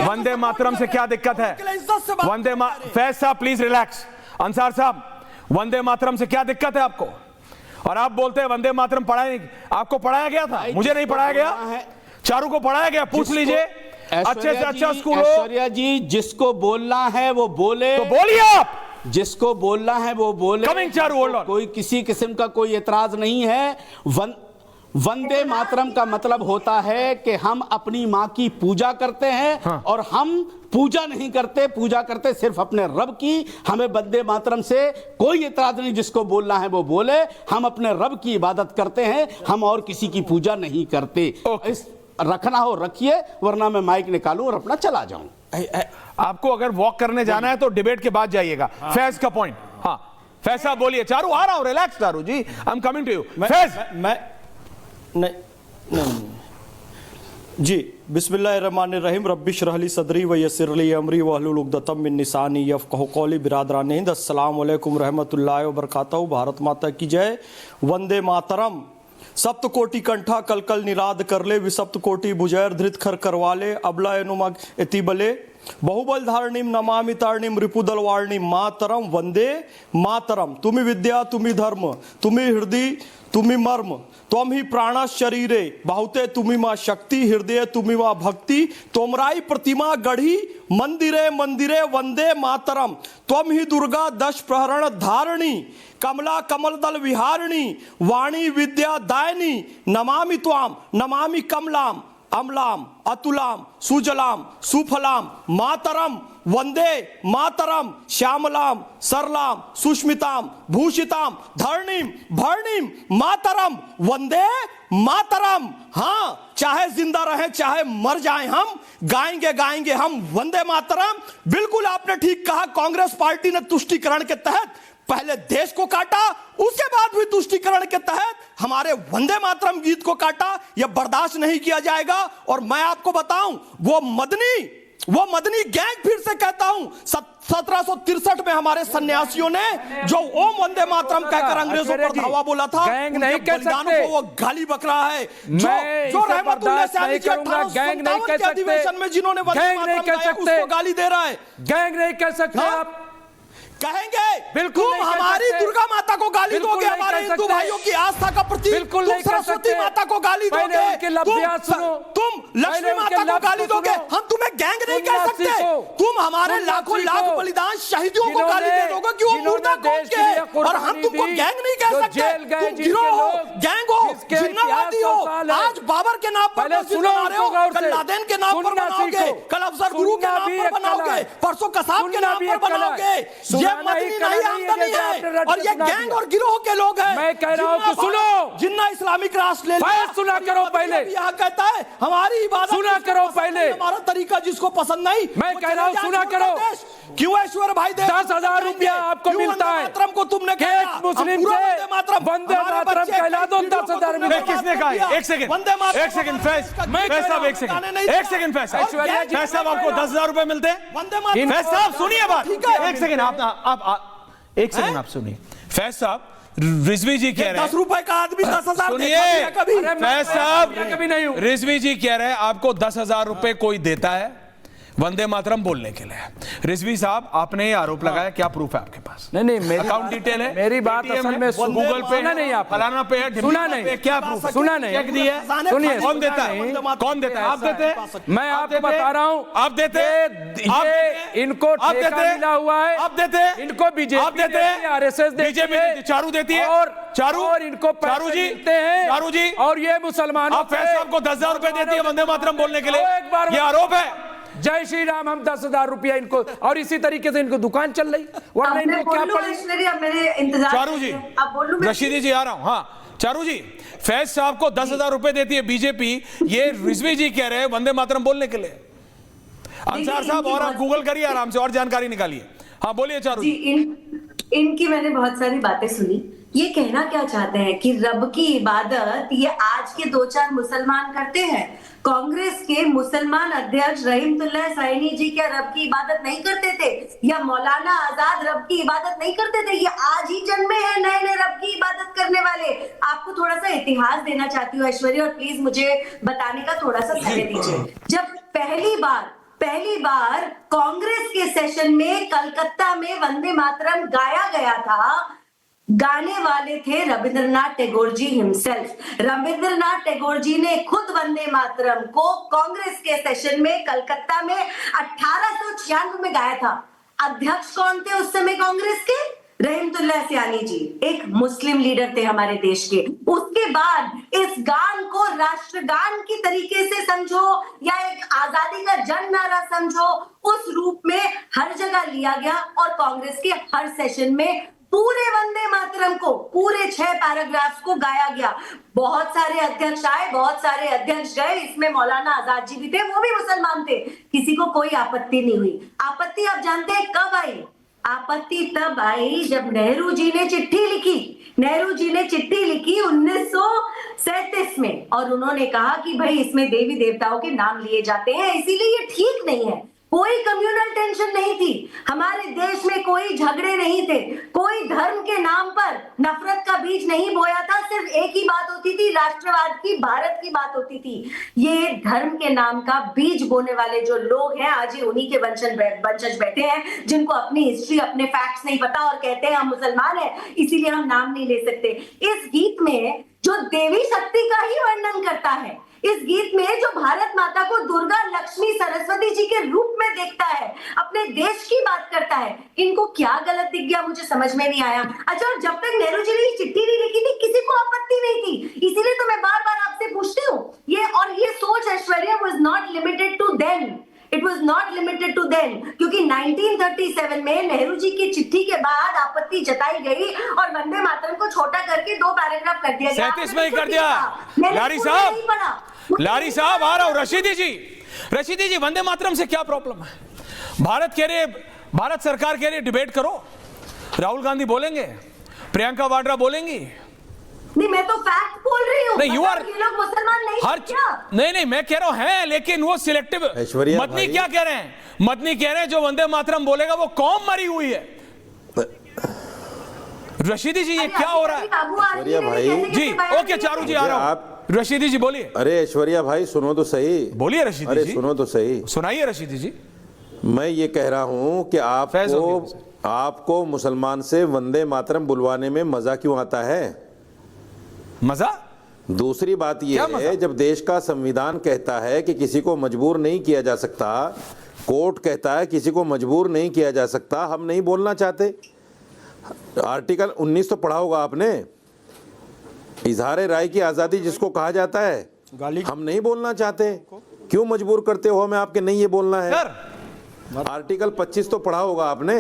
वंदे मातरम से क्या दिक्कत है? फैज साहब प्लीज रिलैक्स। अंसार साहब, वंदे मातरम से क्या दिक्कत है आपको? और आप बोलते हैं वंदे मातरम पढ़ाया, आपको पढ़ाया गया था? मुझे नहीं पढ़ाया गया, चारू को पढ़ाया गया, पूछ लीजिए। अच्छे से अच्छा स्कूल हो। ऐश्वर्या जी, जिसको बोलना है वो बोले, तो बोलिए आप। जिसको बोलना है वो बोले। Coming Charu, hold on. कोई किसी किस्म का कोई एतराज नहीं है। वंदे मातरम का मतलब होता है कि हम अपनी मां की पूजा करते हैं। हाँ। और हम पूजा नहीं करते, पूजा करते सिर्फ अपने रब की। हमें वंदे मातरम से कोई एतराज नहीं, जिसको बोलना है वो बोले। हम अपने रब की इबादत करते हैं, हम और किसी की पूजा नहीं करते। इस रखना हो रखिए, वरना मैं माइक निकालूं और अपना चला जाऊं। आपको अगर वॉक करने जाना है तो डिबेट के बाद जाइएगा। हाँ। फैज का पॉइंट। हाँ फैज साहब बोलिए। चारू आ रहा हूं, relax Charu ji, I am coming to you. Faiz नहीं जी, बिस्मिल्लाहिर्रहमानिर्रहीम, रब्बि इश्रह ली सदरी व यस्सिर ली अमरी वहलुल उक़दतम मिन लिसानी यफ़क़हू क़ौली। बिरादरान हिंद, अस्सलाम वालेकुम रहमतुल्लाहि व बरकातहू। भारत माता की जय। वंदे मातरम। सप्तकोटि कंठा कल कल निराद कर ले, विसप्तकोटि भुजैर धृत खर करवाले, अबला एनुमा एतिबले, बहुबल धारणीम नमामि तारणीम रिपुदल वारणीम, मातरम वंदे मातरम। तुम्ही विद्या तुम्ही धर्म, तुम्ही हृदय तुम्ही मर्म, त्वम ही प्राण शरीरे, बहुते तुम्ही मां शक्ति, हृदय तुम्ही मां भक्ति, तोमराई प्रतिमा गढ़ी, मंदिरे मंदिरे वंदे मातरम। त्वम ही दुर्गा दश प्रहरण धारणी, कमला कमल दल विहारिणी, वाणी विद्या दायनी, नमामि त्वाम नमामि कमलाम अमलाम अतुलाम सुजलाम सुफलाम, मातरम वंदे मातरम, श्यामलाम सरलाम सुष्मिताम भूषिताम, धरणीम भरणीम, मातरम वंदे मातरम। हाँ, चाहे जिंदा रहे चाहे मर जाएं, हम गाएंगे गाएंगे हम वंदे मातरम। बिल्कुल आपने ठीक कहा, कांग्रेस पार्टी ने तुष्टीकरण के तहत पहले देश को काटा, उसके बाद भी तुष्टीकरण के तहत हमारे वंदे मातरम गीत को काटा। यह बर्दाश्त नहीं किया जाएगा। और मैं आपको बताऊं, वो मदनी गैंग, फिर से कहता हूं, 1763 में हमारे सन्यासियों ने जो ओम वंदे मातरम कहकर अंग्रेजों पर धावा बोला था, नहीं कह सकते, वो गाली बक रहा है। जो रहमतुल्लाह से अली के 1857 के अधिवेशन में जिन्होंने वंदे मातरम गाया, उसको गाली दे रहा है। गैंग नहीं कह सकते आप। कहेंगे बिल्कुल तुम हमारी दुर्गा माता को गाली दोगे, हमारे हिंदू भाइयों की आस्था का प्रतीक। तुम सरस्वती माता को गाली दोगे, तुम लक्ष्मी माता को गाली दोगे। हम तुम्हें गैंग नहीं कह सकते। तुम हमारे लाखों लाख बलिदान शहीदियों को गाली दे दोगे कि वो मुर्दा कौन के है, और हम तुमको गैंग नहीं कह सकते। तुम गिरोह हो, गैंग हो, जिन्नावादी हो। आज बाबर के नाम पर मस्जिद बना रहे हो, कल लादेन के नाम पर बनाओगे, कल अफजल गुरु के नाम पर बनाओगे, परसों कसाब के नाम पर बनाओगे। ये मदनी नहीं आमदनी है, और ये गैंग और गिरोह के लोग हैं। मैं कह रहा हूं कि सुनो, जिन्ना इस्लामिक राष्ट्र ले लिया, सुना करो पहले। यहाँ कहता है हमारी हमारी इबादत सुना जिसको करो पसंद पहले। नहीं, हमारा तरीका जिसको पसंद नहीं, मैं वो कह रहा हूं, चले सुना जाए करो। देश। क्यों ऐश्वर्य भाई देश 10,000 रुपया आपको क्यों मिलता वंदे है मातरम को तुमने कि कहा? एक मुस्लिम हम पूरा से वंदे मातरम वंदे हमारे मातरम बच्चे कहला दो, वीडियो को 10,000 तुमने में। बर्बाद किसने कर कहा? दिया। एक सेकंड, वंदे मातरम एक सेकंड, हमारे फैज देश का मैं गीत फैज साहब, गाने एक सेकंड, नहीं एक दिया। सेकंड फैज और साहब, क्या- फैज साहब आपको 10,000 रुपए मिलते हैं? वंदे मातरम फैज साहब सुनिए बात, ठीक है। एक सेकंड, आप एक सेकंड आप सुनिए। फैज साहब, रिजवी जी कह रहे 10 रुपए का आदमी 10,000 सुनिए, देखा दिया कभी? फैज साहब कभी नहीं हूं। रिजवी जी कह रहे हैं आपको 10,000 रुपए कोई देता है वंदे मातरम बोलने के लिए। रिजवी साहब, आपने ये आरोप लगाया, क्या प्रूफ है आपके पास? नहीं नहीं, मेरी अकाउंट डिटेल है, मेरी बात ATM असल है, में गूगल पे सुना नहीं, आप फलाना पे है, सुना ढिमला नहीं, पे, क्या प्रूफ है? सुना नहीं, चेक दिया है? सुनिए, कौन देता है? सुना कौन देता है? आप देते हैं? मैं आपको बता रहा हूं, आप देते हैं? आप देते हैं? इनको आप ठेका देते हैं? मिला हुआ है, आप देते हैं? इनको बीजेपी आप देते हैं? आरएसएस बीजेपी देती, चारू देती है, और चारू, और इनको चारू पैसे जी, मिलते हैं, चारू जी, और ये मुसलमानों आप फैज साहब को 10,000 रुपए देती है वंदे मातरम बोलने के लिए, एक बार ये आरोप है। जय श्री राम, हम 10,000 रुपया इनको, और इसी तरीके से इनको दुकान चल रही, वरना मैं इनको क्या बोलूं पड़ी? ऐश्वर्या, मेरे इंतजार चारू जी, आप बोलूं मैं? रशीदी जी आ रहा हूं। हाँ चारू जी, फैज साहब को 10,000 रुपए देती है बीजेपी, ये रिजवी जी कह रहे हैं वंदे मातरम बोलने के लिए। अंसार साहब, और आप गूगल करिए आराम से और जानकारी निकालिए। हाँ बोलिए चारू जी, जी। इनकी मैंने बहुत सारी बातें सुनी। ये कहना क्या चाहते हैं कि रब की इबादत ये आज के 2-4 मुसलमान करते हैं? कांग्रेस के मुसलमान अध्यक्ष रहीमतुल्लाह साइनी जी क्या रब की इबादत नहीं करते थे? या मौलाना आजाद रब की इबादत नहीं करते थे? ये आज ही जन्मे हैं नए नए रब की इबादत करने वाले। आपको थोड़ा सा इतिहास देना चाहती हूँ ऐश्वर्या, और प्लीज मुझे बताने का थोड़ा सा समय दीजिए। जब पहली बार कांग्रेस के सेशन में कलकत्ता में वंदे मातरम गाया गया था, गाने वाले थे रविंद्रनाथ टैगोर जी हिमसेल्फ। रविंद्रनाथ टैगोर जी ने खुद वंदे मातरम को कांग्रेस के सेशन में कलकत्ता में 1896 में गाया था। अध्यक्ष कौन थे उस समय कांग्रेस के? रहीमतुल्लाह सियानी जी, एक मुस्लिम लीडर थे हमारे देश के। उसके बाद इस गान को राष्ट्रगान की तरीके से समझो या एक आजादी का जन नारा समझो, उस रूप में हर जगह लिया गया और कांग्रेस के हर सेशन में पूरे वंदे मातरम को, पूरे 6 पैराग्राफ्स को गाया गया। बहुत सारे अध्यक्ष आए, बहुत सारे अध्यक्ष गए, इसमें मौलाना आजाद जी भी थे, वो भी मुसलमान थे, किसी को कोई आपत्ति नहीं हुई। आपत्ति आप जानते हैं कब आई? आपत्ति तब आई जब नेहरू जी ने चिट्ठी लिखी। नेहरू जी ने चिट्ठी लिखी 1937 में, और उन्होंने कहा कि भाई इसमें देवी देवताओं के नाम लिए जाते हैं, इसीलिए ये ठीक नहीं है। कोई कम्युनल टेंशन नहीं थी, हमारे देश में कोई झगड़े नहीं थे, कोई धर्म के नाम पर नफरत का बीज नहीं बोया था। सिर्फ एक ही बात होती थी, राष्ट्रवाद की, भारत की बात होती थी। ये धर्म के नाम का बीज बोने वाले जो लोग हैं, आज ही उन्हीं के वंशज बैठे हैं जिनको अपनी हिस्ट्री, अपने फैक्ट्स नहीं पता और कहते हैं हम मुसलमान हैं इसीलिए हम नाम नहीं ले सकते। इस गीत में जो देवी शक्ति का ही वर्णन करता है, इस गीत में जो भारत माता को दुर्गा, लक्ष्मी, सरस्वती जी के रूप में देखता है, अपने देश की बात करता है, इनको क्या गलत दिख गया मुझे समझ में नहीं आया। अच्छा, और जब तक नेहरू जी ने ये चिट्ठी नहीं लिखी थी किसी को आपत्ति नहीं थी, इसीलिए तो मैं बार बार आपसे पूछती हूँ, ये सोच Aishwarya was not limited to them, it was not limited to them, क्योंकि 1937 में नेहरू जी की चिट्ठी के बाद आपत्ति जताई गई और वंदे मातरम को छोटा करके 2 पैराग्राफ कर दिया गया। 37 में ही कर दिया। लारी साहब आ रहा हूं। रशीदी जी, वंदे मातरम से क्या प्रॉब्लम है? भारत सरकार कह रही है डिबेट करो, राहुल गांधी बोलेंगे, प्रियंका वाड्रा बोलेंगी। नहीं, मैं तो फैक्ट बोल रही हूँ। नहीं, ये लोग मुसलमान नहीं क्या? नहीं, मैं कह रहा हूं है, लेकिन वो सिलेक्टिव। मदनी क्या कह रहे हैं? मदनी कह रहे हैं जो वंदे मातरम बोलेगा वो कौम मरी हुई है। रशीदी जी, ये क्या हो रहा है? ऐश्वर्या भाई जी, ओके चारू जी आ रहा हूं। रशीदी जी बोलिए। अरे ऐश्वर्या भाई सुनो तो सही। बोलिए रशीदी जी। अरे सुनो तो सही, सुनाइए रशीदी जी। मैं ये कह रहा हूं कि आपको मुसलमान से वंदे मातरम बुलवाने में मजा क्यों आता है? मजा? दूसरी बात यह है, जब देश का संविधान कहता है कि किसी को मजबूर नहीं किया जा सकता, कोर्ट कहता है किसी को मजबूर नहीं किया जा सकता, हम नहीं बोलना चाहते। आर्टिकल 19 तो पढ़ा होगा आपने, इजहार राय की आजादी जिसको कहा जाता है, हम नहीं बोलना चाहते, क्यों मजबूर करते हो हमें आपके नहीं ये बोलना है? आर्टिकल 25 तो पढ़ा होगा आपने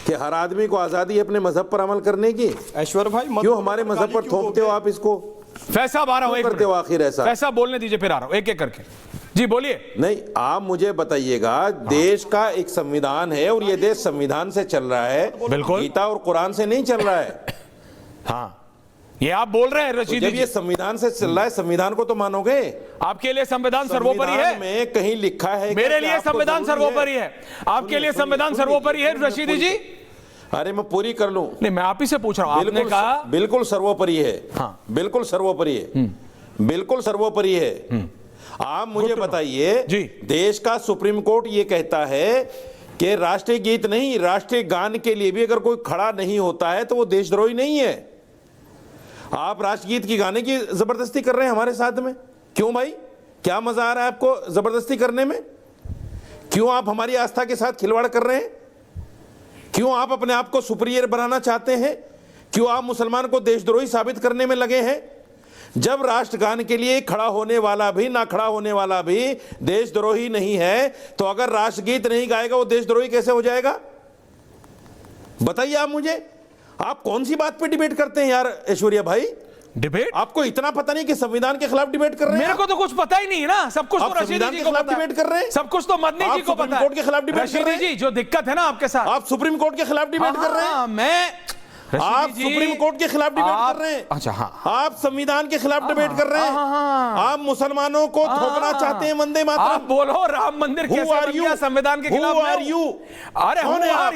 कि हर आदमी को आजादी है अपने मजहब पर अमल करने की। ऐश्वर्य भाई, क्यों हमारे मजहब पर थोपते हो आप इसको? फैसला आ रहा हूं, एक करते हो आखिर ऐसा? फैसला बोलने दीजिए, फिर आ रहा हूं एक एक करके। जी बोलिए। नहीं, आप मुझे बताइएगा, देश का एक संविधान है और ये देश संविधान से चल रहा है, बिल्कुल। गीता और कुरान से नहीं चल रहा है। हाँ, ये आप बोल रहे हैं तो रशीद जब जी। ये संविधान से चल रहा है, संविधान को तो मानोगे। आपके लिए संविधान सर्वोपरि है? संविधान में कहीं लिखा है? मेरे लिए संविधान सर्वोपरि है, आपके लिए संविधान सर्वोपरि है रशीदी जी? अरे मैं पूरी कर लूं। नहीं, मैं आप ही से पूछ रहा हूं। आपने कहा बिल्कुल सर्वोपरि है। हाँ, बिल्कुल सर्वोपरि है, बिल्कुल सर्वोपरि है। आप मुझे बताइए, देश का सुप्रीम कोर्ट ये कहता है कि राष्ट्रीय गीत नहीं, राष्ट्रीय गान के लिए भी अगर कोई खड़ा नहीं होता है तो वो देशद्रोही नहीं है। आप राष्ट्रगीत की गाने की जबरदस्ती कर रहे हैं हमारे साथ में। क्यों भाई, क्या मजा आ रहा है आपको जबरदस्ती करने में? क्यों आप हमारी आस्था के साथ खिलवाड़ कर रहे हैं? क्यों आप अपने आप को सुपीरियर बनाना चाहते हैं? क्यों आप मुसलमान को देशद्रोही साबित करने में लगे हैं? जब राष्ट्रगान के लिए खड़ा होने वाला भी, ना खड़ा होने वाला भी देशद्रोही नहीं है, तो अगर राष्ट्रगीत नहीं गाएगा वो देशद्रोही कैसे हो जाएगा? बताइए आप मुझे। आप कौन सी बात पे डिबेट करते हैं यार ऐश्वर्या भाई? डिबेट? आपको इतना पता नहीं कि संविधान के खिलाफ डिबेट कर रहे हैं? मेरे को तो कुछ पता ही नहीं है ना, सब कुछ तो रशीदी जी को पता है। डिबेट कर रहे हैं, सब कुछ तो मदनी जी को पता है। कोर्ट के खिलाफ डिबेट कर रहे हैं। रशीदी जी, जो दिक्कत है ना आपके साथ, आप सुप्रीम कोर्ट के खिलाफ डिबेट कर रहे हैं। आप सुप्रीम कोर्ट के खिलाफ डिबेट कर रहे हैं। अच्छा, हाँ। आप संविधान के खिलाफ डिबेट कर रहे हैं। आप मुसलमानों को थोपना चाहते हैं वंदे मातरम। आप बोलो राम मंदिर कैसे बन गया संविधान के खिलाफ? Who are you? अरे कौन है आप?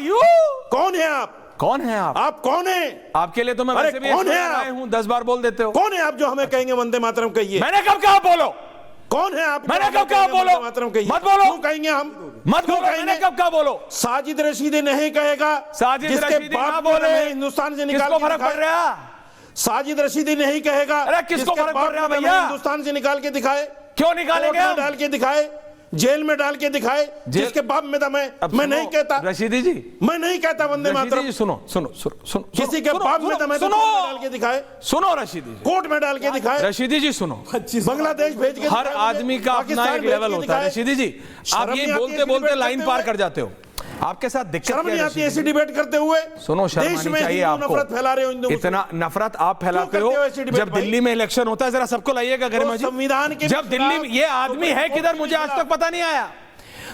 कौन है आप? कौन है आप? आप कौन है? आपके लिए तो मैं वैसे भी कौन है आया हूं, 10 बार बोल देते हो। कौन है आप जो हमें कहेंगे वंदे मातरम कहिए? मैंने कब कहा बोलो? कौन है आप? मैंने कब कहा बोलो? मातरम कहिए। मत बोलो। क्यों कहेंगे हम? मत बोलो। मैंने कब कहा बोलो? साजिद रशीदी नहीं कहेगा। साजिद रशीदी ना बोले, हिंदुस्तान से निकाल किसको फर्क पड़ रहा? साजिद रशीदी नहीं कहेगा। अरे किसको फर्क पड़ रहा भैया? हिंदुस्तान से निकाल के दिखाए। क्यों निकालेंगे हम? डाल के दिखाए, जेल में डाल के दिखाए, जिसके बाप में दम है। मैं नहीं कहता रशीदी जी, मैं नहीं कहता वंदे मातरम। सुनो सुनो सुनो, किसी के बाप में दम है तो डाल के दिखाए। सुनो रशीदी जी, कोर्ट में डाल के दिखाए। रशीदी जी सुनो, बांग्लादेश भेज के हर आदमी का अपना एक लेवल होता है। रशीदी जी, आप ये बोलते बोलते लाइन पार कर जाते हो। आपके साथ दिक्कत शर्म नहीं आती ऐसी डिबेट करते हुए? सुनो, शर्म आनी चाहिए आपको। नफरत फैला रहे हो हिंदू। इतना नफरत आप फैलाते हो। जब दिल्ली में इलेक्शन होता है, जरा सबको लाइएगा गरिमा जी। संविधान के जब दिल्ली में, ये आदमी है किधर मुझे आज तक पता नहीं आया।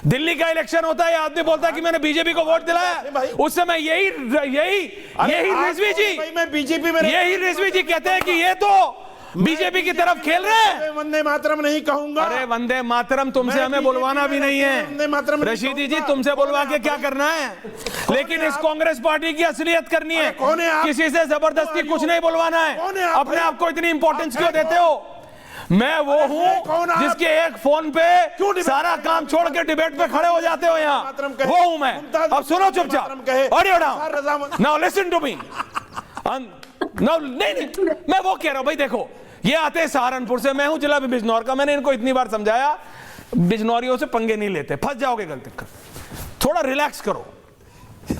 दिल्ली का इलेक्शन होता है, ये आदमी बोलता है कि मैंने बीजेपी को वोट दिलाया। उस समय यही रिजवी जी, मैं बीजेपी में, यही रिजवी जी कहते हैं कि ये तो बीजेपी की तरफ खेल रहे हैं। वंदे मातरम नहीं कहूंगा। अरे वंदे मातरम तुमसे हमें बुलवाना भी नहीं है। वंदे मातरम रशीदी जी, तुमसे बुलवा के क्या करना है? लेकिन इस कांग्रेस पार्टी की असलियत करनी है। कौन है आप? किसी से जबरदस्ती कुछ नहीं बुलवाना है। अपने आप को इतनी इंपॉर्टेंस क्यों देते हो? मैं वो हूँ जिसके एक फोन पे सारा काम छोड़ के डिबेट पे खड़े हो जाते हो। यहाँ वो हूँ मैं। अब सुनो चुपचाप, audio down. Now listen to me. नहीं, मैं वो कह रहा हूँ भाई, देखो ये आते हैं सहारनपुर से, मैं हूं जिला बिजनौर का। मैंने इनको इतनी बार समझाया, बिजनौरियों से पंगे नहीं लेते, फंस जाओगे गलती कर। थोड़ा रिलैक्स करो।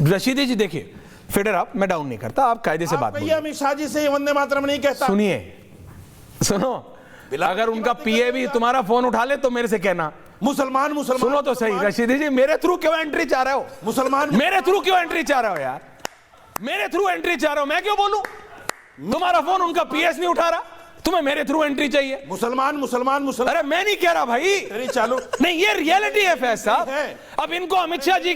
रशीदी जी देखिए, फिडर अप, मैं डाउन नहीं करता, आप कायदे से बात भैया। अमित शाह जी से वंदे मातरम नहीं कहता। सुनिए, सुनो, अगर उनका पीए भी तुम्हारा फोन उठा ले तो मेरे से कहना। मुसलमान सुनो तो सही रशीदी जी, मेरे थ्रू क्यों एंट्री चाह रहे हो? मुसलमान मेरे थ्रू क्यों एंट्री चाह रहे हो यार? मेरे थ्रू एंट्री चाह रहे हो, मैं क्यों बोलूं? तुम्हारा फोन उनका पीएस नहीं उठा रहा, तुम्हें मेरे थ्रू एंट्री चाहिए। मुसलमान। अरे मैं नहीं कह रहा भाई, चालू नहीं, ये रियलिटी है फैज साहब। अब इनको अमित शाह जी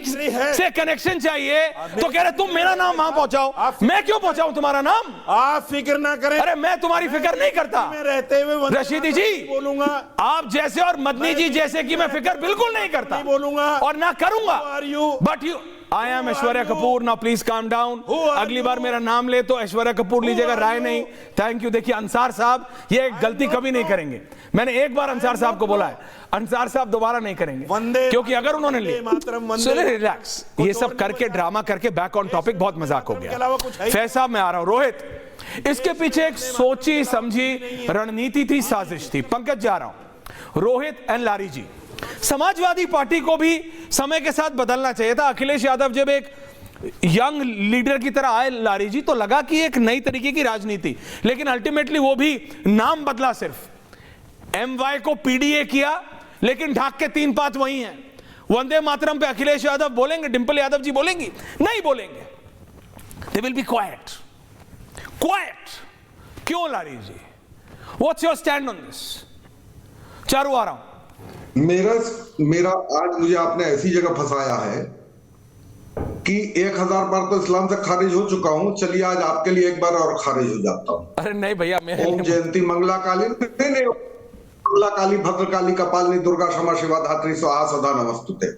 से कनेक्शन चाहिए तो कह रहे तुम मेरा नाम वहां पहुंचाओ। मैं क्यों पहुंचाऊं तुम्हारा नाम? आप फिक्र ना करें। अरे मैं तुम्हारी फिक्र नहीं करता रहते हुए रशीदी जी, बोलूंगा आप जैसे और मदनी जी जैसे की मैं फिक्र बिल्कुल नहीं करता, बोलूंगा और ना करूंगा। But you, I am Aishwarya Kapoor, now please calm down. अगली बार मेरा नाम ले तो ऐश्वर्या कपूर लीजिएगा, राय नहीं। Thank you. देखिए अंसार साहब ये गलती कभी नहीं करेंगे। मैंने एक बार अंसार साहब को बोला है, अंसार साहब दोबारा नहीं करेंगे, क्योंकि अगर उन्होंने रिलैक्स ये सब करके ड्रामा करके बैक ऑन टॉपिक, बहुत मजाक हो गया। फैज साहब मैं आ रहा हूं। रोहित, इसके पीछे एक सोची समझी रणनीति थी, साजिश थी। पंकज जा रहा हूं। रोहित एंड लारी जी, समाजवादी पार्टी को भी समय के साथ बदलना चाहिए था। अखिलेश यादव जब एक यंग लीडर की तरह आए लारी जी, तो लगा कि एक नई तरीके की राजनीति, लेकिन अल्टीमेटली वो भी नाम बदला, सिर्फ एमवाई को पीडीए किया, लेकिन ढाक के 3 पात वही हैं। वंदे मातरम पे अखिलेश यादव बोलेंगे, डिंपल यादव जी बोलेंगी? नहीं बोलेंगे। They will be quiet. क्यों Lari ji? What's your stand on this? Charu आ रहा हूं। मेरा आज मुझे आपने ऐसी जगह फंसाया है कि 1000 बार तो इस्लाम से खारिज हो चुका हूं। चलिए आज आपके लिए एक बार और खारिज हो जाता हूं। अरे नहीं भैया, ओम जयंती मंगला काली, नहीं मंगला काली, भद्रकाली, कपालिनी, दुर्गा, क्षमा, शिवा, धात्री, स्वाहा, सदा नमस्तुते।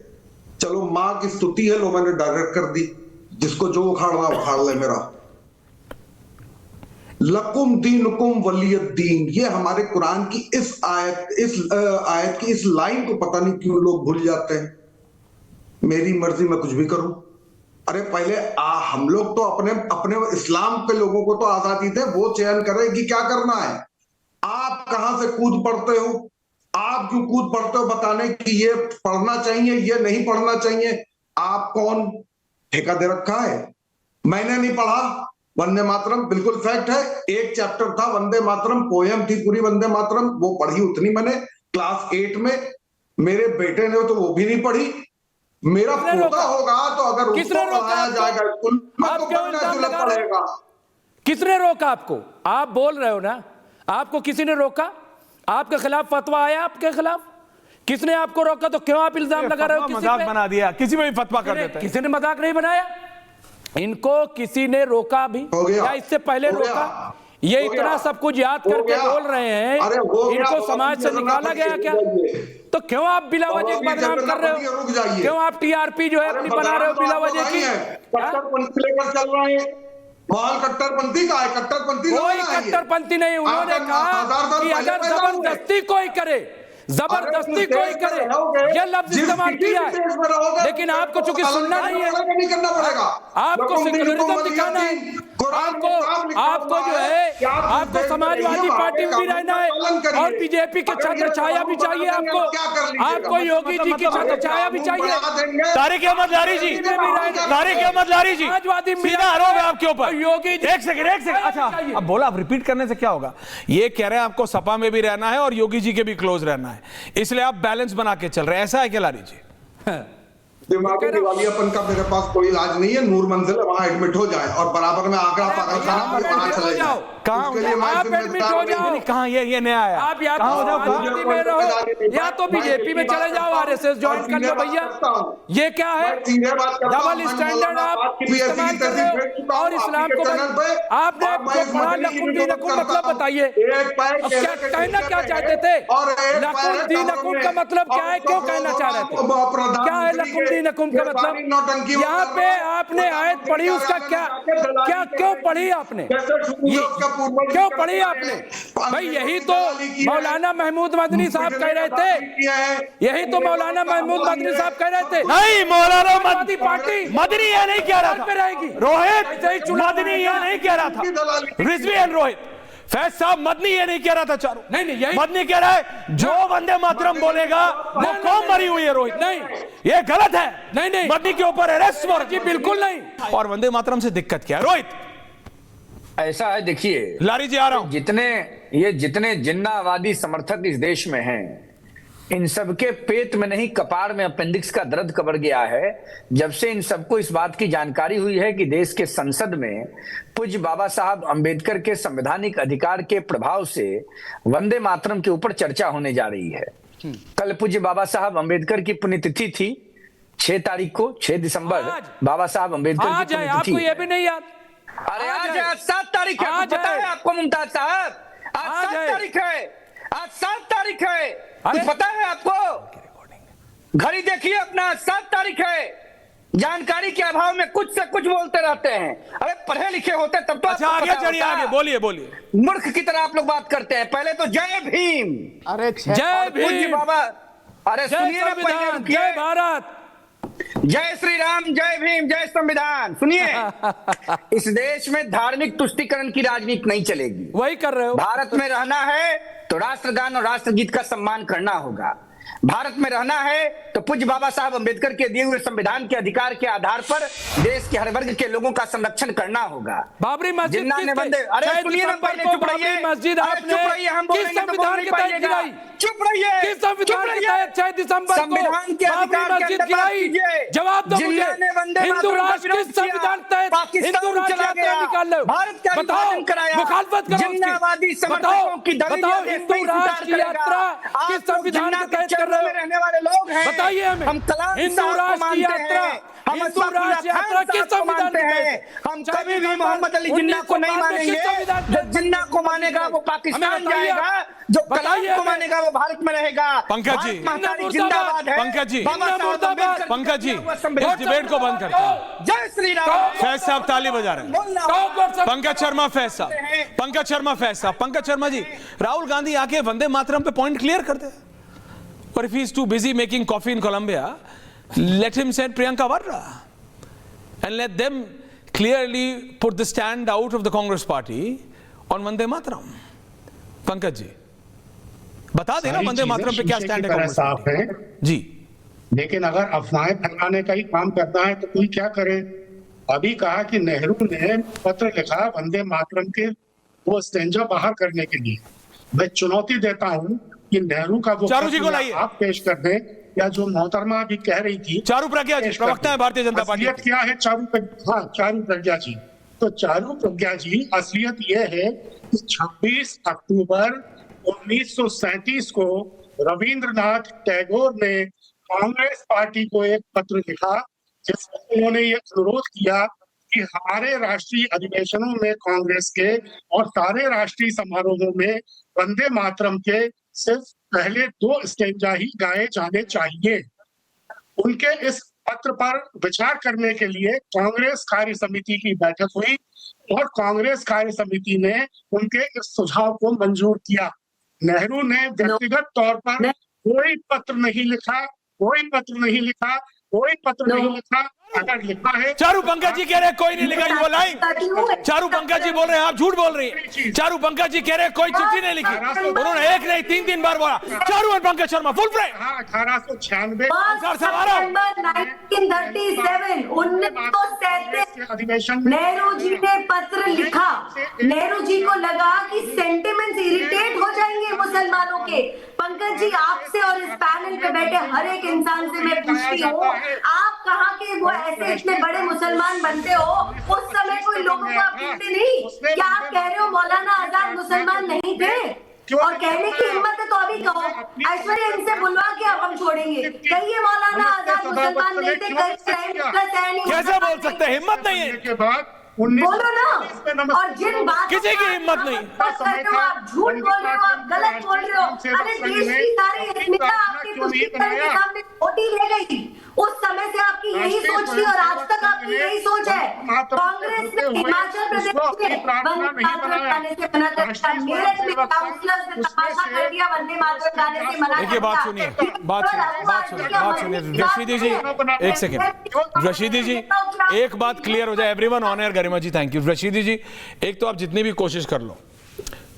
चलो माँ की स्तुति है, लो मैंने डायरेक्ट कर दी। जिसको जो उखाड़ना उखाड़ ले। मेरा लकुम दीनुकुम वलियद्दीन, ये हमारे कुरान की इस आयत की इस लाइन को पता नहीं क्यों लोग भूल जाते हैं। मेरी मर्जी मैं कुछ भी करूं। अरे पहले हम लोग तो अपने इस्लाम के लोगों को तो आजादी थे, वो चयन करे कि क्या करना है। आप कहां से कूद पड़ते हो? आप क्यों कूद पड़ते हो बताने कि ये पढ़ना चाहिए, ये नहीं पढ़ना चाहिए? आप कौन ठेका दे रखा है? मैंने नहीं पढ़ा वंदे मातरम, बिल्कुल फैक्ट है। एक चैप्टर था वंदे मातरम, पोयम थी पूरी वंदे मातरम, वो पढ़ी उतनी मैंने क्लास 8 में। मेरे बेटे ने तो वो भी नहीं पढ़ी। मेरा पोता होगा तो अगर उसको पढ़ाया जाएगा स्कूल में तो पढ़ेगा। किसने रोका आपको? आप बोल रहे हो ना, आपको किसी ने रोका? आपके खिलाफ फतवा आया? आपके खिलाफ किसने आपको रोका? तो क्यों आप इल्जाम लगा रहे हो? मजाक बना दिया, किसी में भी फतवा कर देते हैं। किसी ने मजाक नहीं बनाया। इनको किसी ने रोका भी या इससे पहले रोका? ये इतना सब कुछ याद करके बोल रहे हैं, इनको समाज से निकाला गया क्या? तो क्यों आप बिला वजह बदनाम कर रहे हो? क्यों आप टीआरपी जो है अपनी बना रहे हो बिला वजह की? कट्टरपंथी लेकर चल रहे हैं। माहौल कट्टरपंथी का है, कट्टरपंथी कोई कट्टरपंथी नहीं। उन्होंने कहा कि अगर जबरदस्ती कोई करे, जबरदस्ती कोई करे, यह लफ्ज इस्तेमाल किया है। लेकिन आपको चूंकि सुनना नहीं है, आपको सेक्युलरिज्म दिखाना है, आपको जो है आपको समाजवादी पार्टी में भी रहना है और बीजेपी के छत्र छाया भी चाहिए। आपको योगी जी की छत्र छाया भी चाहिए। तारिक अहमद लारी जी, तारिक अहमद लारी जी, समाजवादी सीधा आरोप है आपके ऊपर। योगी जी, एक सेकंड। अच्छा अब बोला, अब रिपीट करने से क्या होगा? ये कह रहे हैं आपको सपा में भी रहना है और योगी जी के भी क्लोज रहना है, इसलिए आप बैलेंस बना के चल रहे हैं। ऐसा है क्या लारी जी? दिमागी दिवालियापन का मेरे पास कोई इलाज नहीं है। नूर मंजिल वहां एडमिट हो जाए और बराबर में आगरा पागलखाना वहां चले जाओ। कहां एडमिट हो जाओ? कहां ये नया आया? आप या तो या तो बीजेपी में चले जाओ, आरएसएस ज्वाइन कर लो भैया। ये क्या है? डबल स्टैंडर्ड आप इस्तेमाल कर रहे हो और इस्लाम को आपने पढ़ा लकुम दीनकुम मतलब बताइए क्या कहना क्या चाहते थे? लकुम दीनकुम का मतलब क्या है? क्यों कहना चाह रहे थे? क्या है लकुम दीनकुम का मतलब? यहाँ पे आपने आयत पढ़ी, उसका क्या क्यों पढ़ी आपने? क्यों पढ़ी आपने? भाई यही तो मौलाना महमूद मदनी साहब कह रहे थे। यही तो मौलाना महमूद मदनी साहब कह रहे थे। नहीं, मौलाना पार्टी मदनी ये नहीं कह रहा था। रहेगी रोहित मदनी ये नहीं कह रहा था। रिजवी एंड रोहित, फैज साहब मदनी ये नहीं कह रहा था। चारों नहीं, मदनी कह रहा है जो वंदे मातरम बोलेगा वो कौम मरी हुई है। रोहित नहीं, ये गलत है। नहीं, मदनी के ऊपर अरेस्ट वारंट बिल्कुल नहीं। और वंदे मातरम से दिक्कत क्या है? रोहित ऐसा है, देखिए लारी जी आ रहा हूं। जितने जिन्नावादी समर्थक इस देश में हैं, इन सबके पेट में नहीं कपार में अपेंडिक्स का दर्द कबर गया है जब से इन सबको इस बात की जानकारी हुई है कि देश के संसद में पूज्य बाबा साहब अंबेडकर के संवैधानिक अधिकार के प्रभाव से वंदे मातरम के ऊपर चर्चा होने जा रही है। कल पूज्य बाबा साहब अंबेडकर की पुण्यतिथि थी, 6 तारीख को, 6 दिसंबर बाबा साहब अंबेडकर की पुण्यतिथि। आपको ये भी नहीं याद? अरे आज 7 तारीख है, पता है आपको मुमताज साहब? आज 7 तारीख है, आज 7 तारीख है, पता है आपको? घड़ी देखिए अपना, 7 तारीख है। जानकारी के अभाव में कुछ से कुछ बोलते रहते हैं। अरे पढ़े लिखे होते तब तो। अच्छा आगे चलिए, आगे बोलिए। मूर्ख की तरह आप लोग बात करते हैं। पहले तो जय भीम। अरे जय भीम बाबा, अरे सुनिए ना, पहले जय भारत, जय श्री राम, जय भीम, जय संविधान। सुनिए इस देश में धार्मिक तुष्टीकरण की राजनीति नहीं चलेगी। वही कर रहे हो। भारत में रहना है तो राष्ट्रगान और राष्ट्रगीत का सम्मान करना होगा। भारत में रहना है तो पूज्य बाबा साहब अंबेडकर के दिए हुए संविधान के अधिकार के आधार पर देश के हर वर्ग के लोगों का संरक्षण करना होगा। बाबरी मस्जिद अरे सुनिए ना, पहले चुप रहिए। मस्जिद आपने हम बोलेंगे तो बोल नहीं पाइएगा। चुप रहिए, किस संविधान के तहत 6 दिसंबर को संविधान के अधिकार के अंदर जवाब दो मुझे। हिंदू राष्ट्र किस संविधान तहत हिंदू राष्ट्र यात्रा निकाल रहे हो? भारत का बताओ, विभाजन कराया, मुखालफत करो उसकी। जिन्नावादी समर्थकों की दलील बताओ, ये हिंदू सही राष्ट्र स्वीकार यात्रा करेगा। किस आप संविधान जिन्ना के तहत के कर रहे में हो? रहने वाले लोग हैं। बताइए हमें। हम कलाम हिंदू साहब को राष्ट्र मानते यात्रा, हैं, हम हिंदू अशफाकुल्लाह राष्ट्र यात्रा खान किस साहब को संविधान मानते के हैं। तहत? हम कभी भी मोहम्मद अली जिन्ना को नहीं 1992 किस मानेंगे। संविधान जो तहत? जिन्ना को मानेगा वो पाकिस्तान हमें बताइए। जाएगा, जो कलाम बताइए को हमें। मानेगा वो भारत में रहेगा। पंकज जी, भारत माता की मुर्दाबाद, जिंदाबाद है। पंकज जी, बाबा साहब अम्बेडकर पंकज जी, का संविधान इस डिबेट को बंद करते हैं। जय श्री राम। फैज साहब ताली बजा रहे हैं। पंकज शर्मा फैज साहब, पंकज शर्मा फैज साहब, पंकज शर्मा जी, राहुल गांधी आके वंदे मातरम पे पॉइंट क्लियर कर दे। और if he is too busy making coffee in Colombia, let him send Priyanka Vadra and let them clearly put the stand out of the Congress party on Vande Mataram. Pankaj ji, बता देना वंदे मातरम पे क्या स्टैंड है कांग्रेस साफ है जी। लेकिन अगर अफवाहें फैलाने का ही काम करना है तो कोई क्या करे। अभी कहा कि नेहरू ने पत्र लिखा वंदे मातरम के वो स्टेंजा बाहर करने के लिए। मैं चुनौती देता हूं कि नेहरू का वो चारू जी को लाइए, आप पेश कर दें, या जो मोहतरमा भी कह रही थी। चारू प्रज्ञा जी प्रवक्ता है भारतीय जनता पार्टी। असलियत क्या है चारू प्रज्ञा जी? तो चारू प्रज्ञा जी, असलियत यह है कि 26 अक्टूबर 1937 को रविंद्रनाथ टैगोर ने कांग्रेस पार्टी को एक पत्र लिखा जिसमें उन्होंने ये अनुरोध किया कि हमारे राष्ट्रीय अधिवेशनों में कांग्रेस के और सारे राष्ट्रीय समारोहों में वंदे मातरम के सिर्फ पहले 2 स्टेंजा ही गाए जाने चाहिए। उनके इस पत्र पर विचार करने के लिए कांग्रेस कार्य समिति की बैठक हुई और कांग्रेस कार्य समिति ने उनके इस सुझाव को मंजूर किया। नेहरू ने व्यक्तिगत तौर पर कोई पत्र नहीं लिखा, कोई पत्र नहीं लिखा, कोई पत्र नहीं लिखा। अगर लिखा है चारू पंकज जी कह रहे कोई नहीं लिखा, वो लाइन चारू पंकज जी बोल रहे हैं, आप झूठ बोल रही हैं। चारू पंकज जी कह रहे कोई चिट्ठी नहीं लिखी, उन्होंने एक नहीं 3 बार बोला। चारू और पंकज शर्मा फुल फ्रेम। 1896 नेहरू जी ने पत्र लिखा। नेहरू जी को लगा कि सेंटिमेंट्स इरिटेट हो जाएंगे मुसलमानों के। पंकज जी, आपसे और इस पैनल पे बैठे हर एक इंसान से मैं पूछती हूँ, आप कहाँ के वो ऐसे इतने बड़े मुसलमान बनते हो? उस समय कोई लोगों को आप कहते नहीं? क्या आप कह रहे हो मौलाना आजाद मुसलमान नहीं थे? और कहने की हिम्मत है तो अभी कहो। ऐश्वर्या इनसे बुलवा के अब हम छोड़ेंगे। कहिए मौलाना आजाद मुसलमान नहीं थे, कैसे बोल सकते हैं? हिम्मत नहीं है, बोलो ना। और जिन बात किसी की हिम्मत नहीं। आप झूठ बोल रहे हो, आप गलत बोल रहे हो। अरे देश की सारी अस्मिता आपकी पुष्टिकरण के सामने खोटी ले गई। उस समय से आपकी यही सोच थी और आज तक आपकी यही सोच है। कांग्रेस ने हिमाचल प्रदेश में वंदे मातरम गाने से मना कर दिया, मेरठ में काउंसलर्स ने तमाशा कर दिया वंदे मातरम गाने से मना कर दिया। बात सुनिए रशीदी जी, एक सेकेंड। रशीदी जी, एक बात क्लियर हो जाए, everyone on air. Garima ji thank you. Rashidi ji, एक तो आप जितनी भी कोशिश कर लो,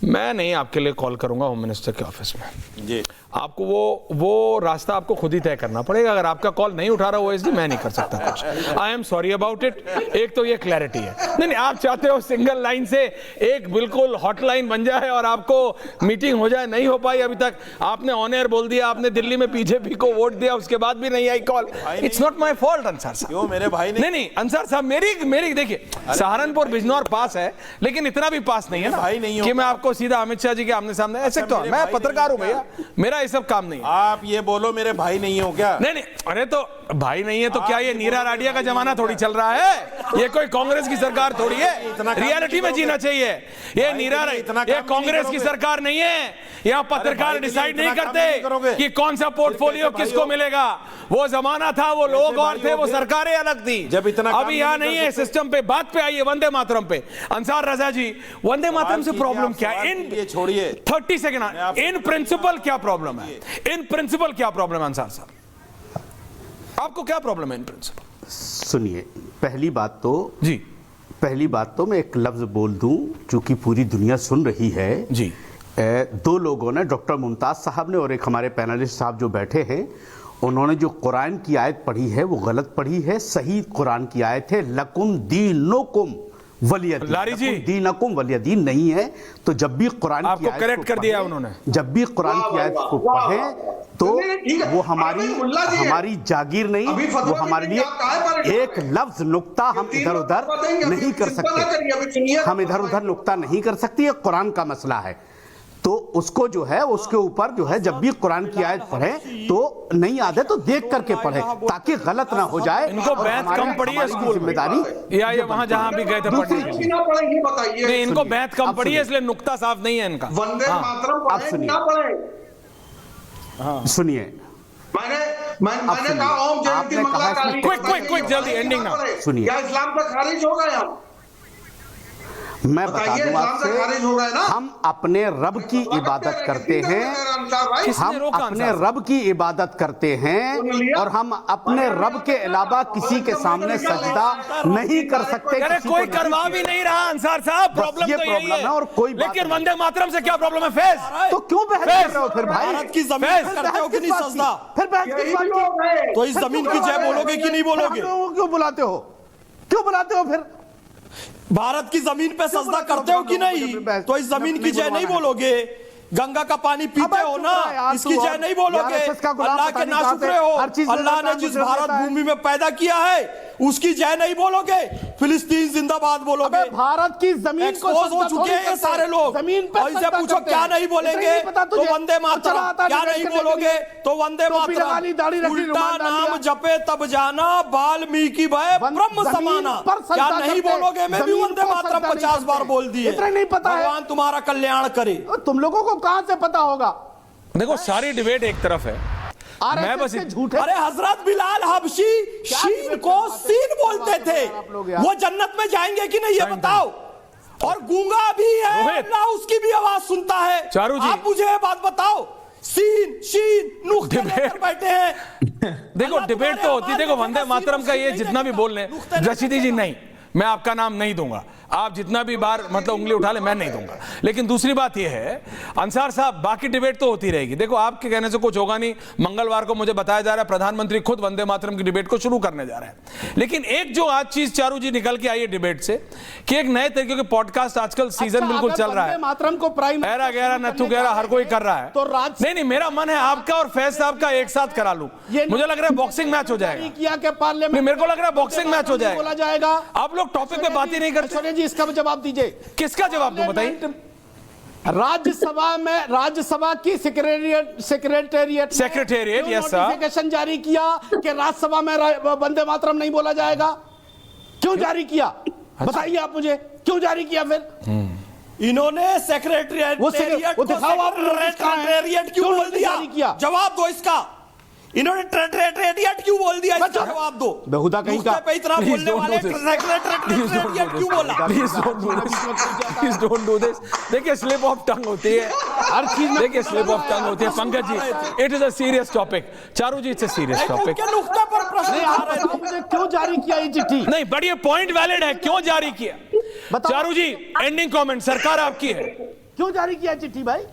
मैं नहीं आपके लिए कॉल करूंगा होम मिनिस्टर के ऑफिस में जी। आपको वो रास्ता आपको खुद ही तय करना पड़ेगा। अगर आपका कॉल नहीं उठा रहा ओएसडी, मैं नहीं कर सकता कुछ। I am sorry about it. एक तो ये क्लैरिटी है। नहीं, आप चाहते हो सिंगल लाइन से एक बिल्कुल हॉटलाइन बन जाए और आपको मीटिंग हो जाए। नहीं हो पाई अभी तक। आपने ऑन एयर बोल दिया, आपने दिल्ली में बीजेपी को वोट दिया, उसके बाद भी नहीं I call. It's not my fault Ansar साहब। क्यों मेरे भाई नहीं अंसार साहब, मेरी देखिए, सहारनपुर बिजनौर पास है, लेकिन इतना भी पास नहीं है ना भाई नहीं कि मैं आपको सीधा अमित शाह जी के आमने सामने ऐसे। तो मैं पत्रकार हूं भैया, मेरा ये सब काम नहीं। आप ये बोलो मेरे भाई नहीं हो क्या? नहीं, अरे तो भाई नहीं है तो क्या ये नीरा राडिया का जमाना थोड़ी चल रहा है? ये कोई कांग्रेस की सरकार थोड़ी है। रियलिटी में जीना चाहिए। ये नीरा, ये कांग्रेस की सरकार नहीं है। यहाँ पत्रकार डिसाइड नहीं करते कि कौन सा पोर्टफोलियो किसको मिलेगा। वो जमाना था, वो लोग और थे, वो सरकारें अलग थी। जब इतना अभी यहाँ नहीं है। सिस्टम पे बात पे आइए, वंदे मातरम पे। अंसार रजा जी, वंदे मातरम से प्रॉब्लम क्या है? इन छोड़िए 30 सेकंड। इन प्रिंसिपल क्या प्रॉब्लम है? इन प्रिंसिपल क्या प्रॉब्लम है अंसार साहब? आपको क्या प्रॉब्लम है इन प्रिंसिपल? सुनिए, पहली बात तो मैं एक लफ्ज बोल दूं, चूंकि पूरी दुनिया सुन रही है जी। 2 लोगों ने, डॉक्टर मुमताज साहब ने और एक हमारे पैनलिस्ट साहब जो बैठे हैं, उन्होंने जो कुरान की आयत पढ़ी है वो गलत पढ़ी है। सही कुरान की आयत है लकुम दीनुकुम वलियदीन, लारी जी, दीनकुम वलियदीन नहीं है। तो जब भी कुरान आपको करेक्ट कर दिया उन्होंने, जब भी कुरान की आयत को पढ़ें तो वो हमारी जागीर नहीं, वो हमारे लिए एक लफ्ज नुक्ता हम इधर उधर नहीं कर सकते, हम इधर उधर नुक्ता नहीं कर सकते, ये कुरान का मसला है। तो उसको जो है उसके ऊपर जो है जब भी कुरान की आयत पढ़े तो नहीं आते तो देख करके पढ़े ताकि गलत ना हो जाए। इनको बैत कम पड़ी है स्कूल जिम्मेदारी या ये वहां जहां भी गए थे पढ़ने, नहीं इनको बैत कम पड़ी है इसलिए नुक्ता साफ नहीं है इनका। आप सुनिए, मैंने कहा ओम जयंती मंगला काली, क्विक जल्दी एंडिंग ना सुनिए, क्या इस्लाम से खारिज हो गए हम? मैं बता दूं आपसे, हम अपने रब की इबादत करते हैं, हम अपने रब की इबादत करते हैं और हम अपने रब के अलावा किसी के सामने सजदा नहीं कर सकते। अरे कोई करवा भी नहीं रहा अंसार साहब, प्रॉब्लम तो यही है और कोई लेकिन वंदे मातरम से क्या प्रॉब्लम है? फैज तो क्यों बहस कर रहे हो फिर भाई? भारत की जमीन पे करते हो कि नहीं सजदा? फिर बहस किस बात की? तो इस जमीन की जय बोलोगे कि नहीं बोलोगे? क्यों बुलाते हो, क्यों बुलाते हो? फिर भारत की जमीन पे सजदा करते हो कि नहीं? तो इस जमीन की जय नहीं बोलोगे? गंगा का पानी पीते हो ना, इसकी जय नहीं बोलोगे? अल्लाह के नाशुक्रे हो, अल्लाह ने जिस भारत भूमि में पैदा किया है उसकी जय नहीं बोलोगे? फिलिस्तीन जिंदाबाद बोलोगे? भारत की जमीन को हो चुके हैं ये सारे लोग। जमीन पे इनसे पूछो क्या नहीं बोलेगे? तो वंदे मातरम क्या नहीं बोलोगे? तो वंदे मातरम। उल्टा नाम जपे तब जाना, वाल्मीकि भय ब्रह्म समाना, क्या नहीं बोलोगे? मैं भी वंदे मातरम 50 बार बोल दिए। नहीं पता, भगवान तुम्हारा कल्याण करे। तुम लोगों को कहां से पता होगा? देखो सारी डिबेट एक तरफ है, मैं बस झूठे। अरे हजरत बिलाल हबशी शीन को सीन बोलते थे, वो जन्नत में जाएंगे कि नहीं ये बताओ? और गूंगा भी है, अल्लाह उसकी भी आवाज सुनता है। चारू जी, आप मुझे ये बात बताओ, सीन शीन नुक्ते लेकर बैठे हैं। देखो डिबेट तो होती, देखो वंदे मातरम का ये जितना भी बोल रहे, रशीदी जी नहीं, मैं आपका नाम नहीं दूंगा, आप जितना भी बार मतलब उंगली उठा ले मैं नहीं दूंगा। लेकिन दूसरी बात यह है अंसार साहब, बाकी डिबेट तो होती रहेगी। देखो आपके कहने से कुछ होगा नहीं, मंगलवार को मुझे बताया जा रहा है प्रधानमंत्री खुद वंदे मातरम की डिबेट को शुरू करने जा रहे हैं। लेकिन एक जो आज चीज चारू जी निकल के आई है डिबेट से कि एक नए तरीके के पॉडकास्ट आजकल सीजन बिल्कुल चल रहा है, मातरम को प्राइम गहरा गहरा नथु गहरा हर कोई कर रहा है। तो नहीं मेरा मन है आपका और फैज साहब का एक साथ करा लूं, मुझे लग रहा है बॉक्सिंग मैच हो जाएगा। मेरे को लग रहा है बॉक्सिंग मैच हो जाएगा। आप लोग टॉपिक पे बात ही नहीं करते जी, इसका जवाब दीजिए। किसका जवाब दो बताइए? राज्यसभा की सेक्रेटेरिएट यस सर, नोटिफिकेशन जारी किया कि राज्यसभा में वंदे मातरम नहीं बोला जाएगा। क्यों जारी किया बताइए आप मुझे, क्यों जारी किया? फिर इन्होंने सेक्रेटेरिएट क्यों बोल दिया? जवाब दो इसका। इन्होंने सेक्रेटेरिएट क्यों बोल दिया? इसका जवाब दो। बेहुदा कहीं का पे इतना बोलने वाले सेक्रेटेरिएट क्यों बोला? Please don't do this. देखिए स्लिप ऑफ टंग होती है हर चीज में, देखिए स्लिप ऑफ टंग होती है। Pankaj ji it is a serious topic, Charu ji it's a serious topic. नुक्ता पर प्रश्न आ रहे थे, मुझे क्यों जारी किया ये चिट्ठी? नहीं बट ये पॉइंट वैलिड है, क्यों जारी किया? चारू जी एंडिंग कमेंट, सरकार आपकी है, क्यों जारी किया चिट्ठी भाई?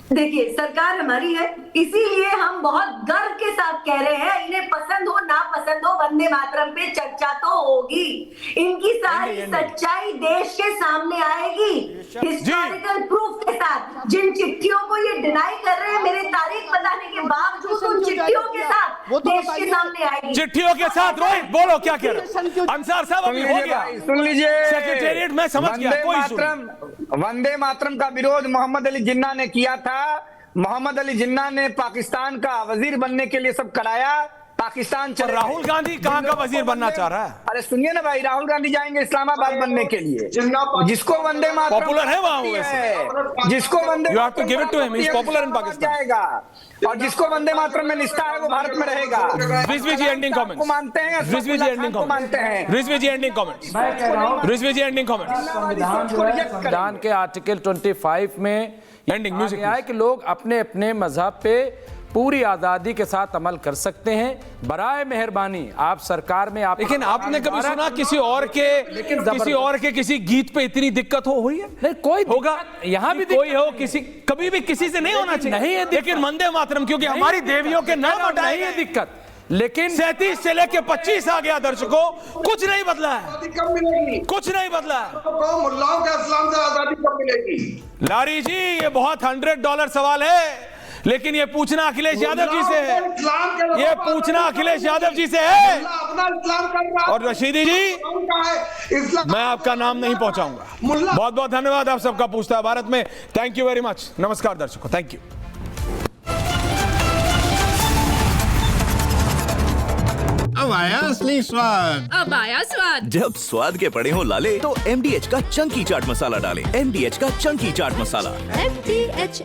देखिए सरकार हमारी है, इसीलिए हम बहुत गर्व के साथ कह रहे हैं, इन्हें पसंद हो ना पसंद हो वंदे मातरम पे चर्चा तो होगी। इनकी सारी सच्चाई देश के सामने आएगी हिस्टोरिकल प्रूफ के साथ। जिन चिट्ठियों को ये डिनाई कर रहे हैं, मेरे तारीख बताने के बावजूद उन चिट्ठियों के साथ देश के सामने आएगी। चिट्ठियों के साथ रोहित बोलो क्या कह रहे हो? अंसार साहब अभी हो गया, सुन लीजिए। सेक्रेटेरिएट में समझ गया। वंदे मातरम का विरोध मोहम्मद अली जिन्ना ने किया था। मोहम्मद अली जिन्ना ने पाकिस्तान का वजीर बनने के लिए सब कराया, पाकिस्तान चल। राहुल गांधी कहां का वजीर बनना चाह रहा है? अरे सुनिए ना भाई, राहुल गांधी जाएंगे इस्लामाबाद बनने के लिए। जिसको वंदे मातरम पॉपुलर है वहां वैसे, जिसको Vande you have to give it to him, he is popular in Pakistan जाएगा, और जिसको वंदे मातरम में निष्ठा है वो भारत में रहेगा। रिजवी जी एंडिंग कमेंट्स मानते हैं, रिजवी जी एंडिंग कमेंट्स मानते हैं, रिजवी जी एंडिंग कमेंट्स, रिजवी जी एंडिंग कमेंट्स। संविधान के आर्टिकल 25 में एंडिंग म्यूजिक है कि लोग अपने अपने मजहब पे पूरी आजादी के साथ अमल कर सकते हैं। बराए मेहरबानी आप सरकार में आप, लेकिन आपने कभी सुना किसी और के किसी गीत पे इतनी दिक्कत हो हुई है? नहीं कोई होगा, यहाँ भी कोई हो किसी, कभी भी किसी से नहीं होना चाहिए। नहीं है, लेकिन वंदे मातरम क्योंकि हमारी देवियों के नाम नहीं है दिक्कत। लेकिन 37 से लेके 25 आ गया दर्शकों, कुछ नहीं बदला है, आजादी कब मिलेगी? कुछ नहीं बदला है। तो मुल्लाओं के इस्लाम से आजादी कब मिलेगी? लारी जी ये बहुत $100 सवाल है, लेकिन ये पूछना अखिलेश यादव जी से है, ये पूछना अखिलेश यादव जी से है। अपना इस्लाम कर रहा है। और रशीदी जी, मैं आपका नाम नहीं पहुंचाऊंगा। बहुत बहुत धन्यवाद आप सबका पूछता है भारत में। Thank you very much. नमस्कार दर्शकों, थैंक यू। अब आया असली स्वाद। अब आया स्वाद। जब स्वाद के पड़े हो लाले तो MDH का चंकी चाट मसाला डालें। MDH का चंकी चाट मसाला। MDH